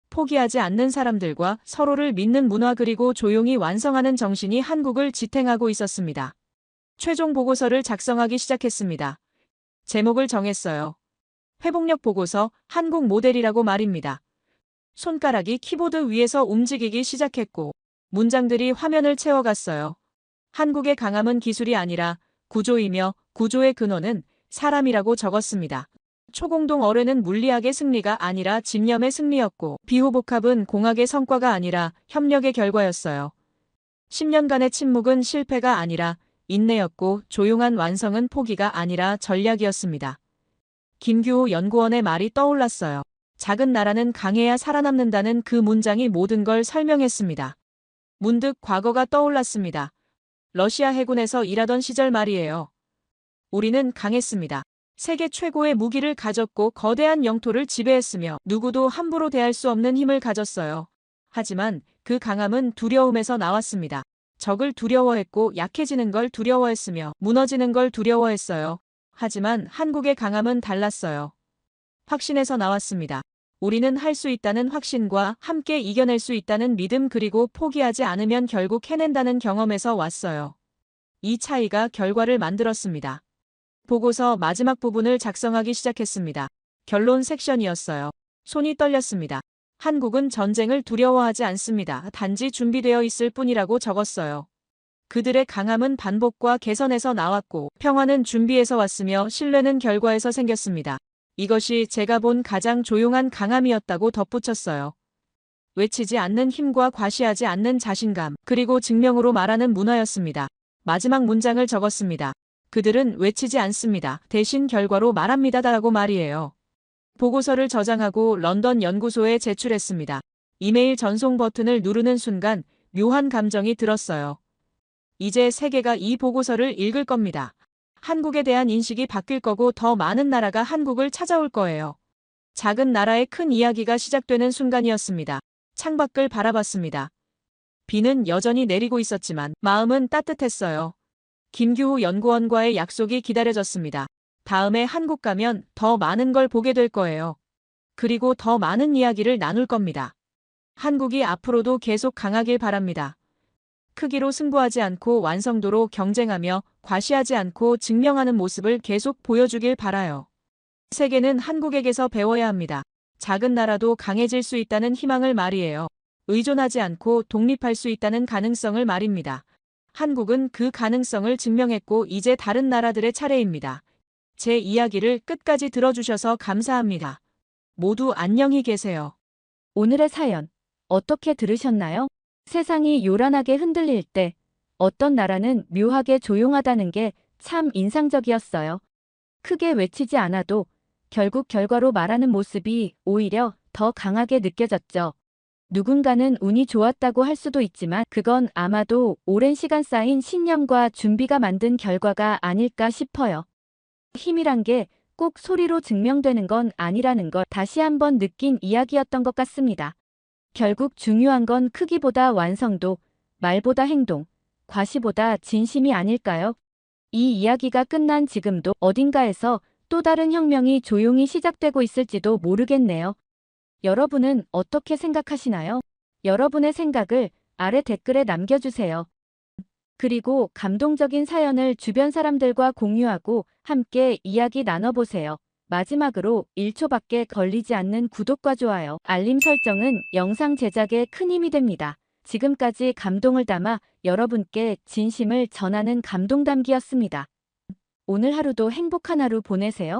포기하지 않는 사람들과 서로를 믿는 문화 그리고 조용히 완성하는 정신이 한국을 지탱하고 있었습니다. 최종 보고서를 작성하기 시작했습니다. 제목을 정했어요. 회복력 보고서 한국 모델이라고 말입니다. 손가락이 키보드 위에서 움직이기 시작했고 문장들이 화면을 채워갔어요. 한국의 강함은 기술이 아니라 구조이며 구조의 근원은 사람이라고 적었습니다. 초공동 어뢰는 물리학의 승리가 아니라 집념의 승리였고 비호복합은 공학의 성과가 아니라 협력의 결과였어요. 10년간의 침묵은 실패가 아니라 인내였고 조용한 완성은 포기가 아니라 전략이었습니다. 김규호 연구원의 말이 떠올랐어요. 작은 나라는 강해야 살아남는다는 그 문장이 모든 걸 설명했습니다. 문득 과거가 떠올랐습니다. 러시아 해군에서 일하던 시절 말이에요. 우리는 강했습니다. 세계 최고의 무기를 가졌고 거대한 영토를 지배했으며 누구도 함부로 대할 수 없는 힘을 가졌어요. 하지만 그 강함은 두려움에서 나왔습니다. 적을 두려워했고 약해지는 걸 두려워했으며 무너지는 걸 두려워했어요. 하지만 한국의 강함은 달랐어요. 확신에서 나왔습니다. 우리는 할 수 있다는 확신과 함께 이겨낼 수 있다는 믿음 그리고 포기하지 않으면 결국 해낸다는 경험에서 왔어요. 이 차이가 결과를 만들었습니다. 보고서 마지막 부분을 작성하기 시작했습니다. 결론 섹션이었어요. 손이 떨렸습니다. 한국은 전쟁을 두려워하지 않습니다. 단지 준비되어 있을 뿐이라고 적었어요. 그들의 강함은 반복과 개선에서 나왔고 평화는 준비에서 왔으며 신뢰는 결과에서 생겼습니다. 이것이 제가 본 가장 조용한 강함이었다고 덧붙였어요. 외치지 않는 힘과 과시하지 않는 자신감, 그리고 증명으로 말하는 문화였습니다. 마지막 문장을 적었습니다. 그들은 외치지 않습니다. 대신 결과로 말합니다라고 말이에요. 보고서를 저장하고 런던 연구소에 제출했습니다. 이메일 전송 버튼을 누르는 순간 묘한 감정이 들었어요. 이제 세계가 이 보고서를 읽을 겁니다. 한국에 대한 인식이 바뀔 거고 더 많은 나라가 한국을 찾아올 거예요. 작은 나라의 큰 이야기가 시작되는 순간이었습니다. 창밖을 바라봤습니다. 비는 여전히 내리고 있었지만 마음은 따뜻했어요. 김규호 연구원과의 약속이 기다려졌습니다. 다음에 한국 가면 더 많은 걸 보게 될 거예요. 그리고 더 많은 이야기를 나눌 겁니다. 한국이 앞으로도 계속 강하길 바랍니다. 크기로 승부하지 않고 완성도로 경쟁하며 과시하지 않고 증명하는 모습을 계속 보여주길 바라요. 세계는 한국에게서 배워야 합니다. 작은 나라도 강해질 수 있다는 희망을 말이에요. 의존하지 않고 독립할 수 있다는 가능성을 말입니다. 한국은 그 가능성을 증명했고 이제 다른 나라들의 차례입니다. 제 이야기를 끝까지 들어주셔서 감사합니다. 모두 안녕히 계세요. 오늘의 사연 어떻게 들으셨나요? 세상이 요란하게 흔들릴 때 어떤 나라는 묘하게 조용하다는 게 참 인상적이었어요. 크게 외치지 않아도 결국 결과로 말하는 모습이 오히려 더 강하게 느껴졌죠. 누군가는 운이 좋았다고 할 수도 있지만 그건 아마도 오랜 시간 쌓인 신념과 준비가 만든 결과가 아닐까 싶어요. 힘이란 게 꼭 소리로 증명되는 건 아니라는 걸 다시 한번 느낀 이야기였던 것 같습니다. 결국 중요한 건 크기보다 완성도, 말보다 행동, 과시보다 진심이 아닐까요? 이 이야기가 끝난 지금도 어딘가에서 또 다른 혁명이 조용히 시작되고 있을지도 모르겠네요. 여러분은 어떻게 생각하시나요? 여러분의 생각을 아래 댓글에 남겨주세요. 그리고 감동적인 사연을 주변 사람들과 공유하고 함께 이야기 나눠보세요. 마지막으로 1초밖에 걸리지 않는 구독과 좋아요, 알림 설정은 영상 제작에 큰 힘이 됩니다. 지금까지 감동을 담아 여러분께 진심을 전하는 감동담기였습니다. 오늘 하루도 행복한 하루 보내세요.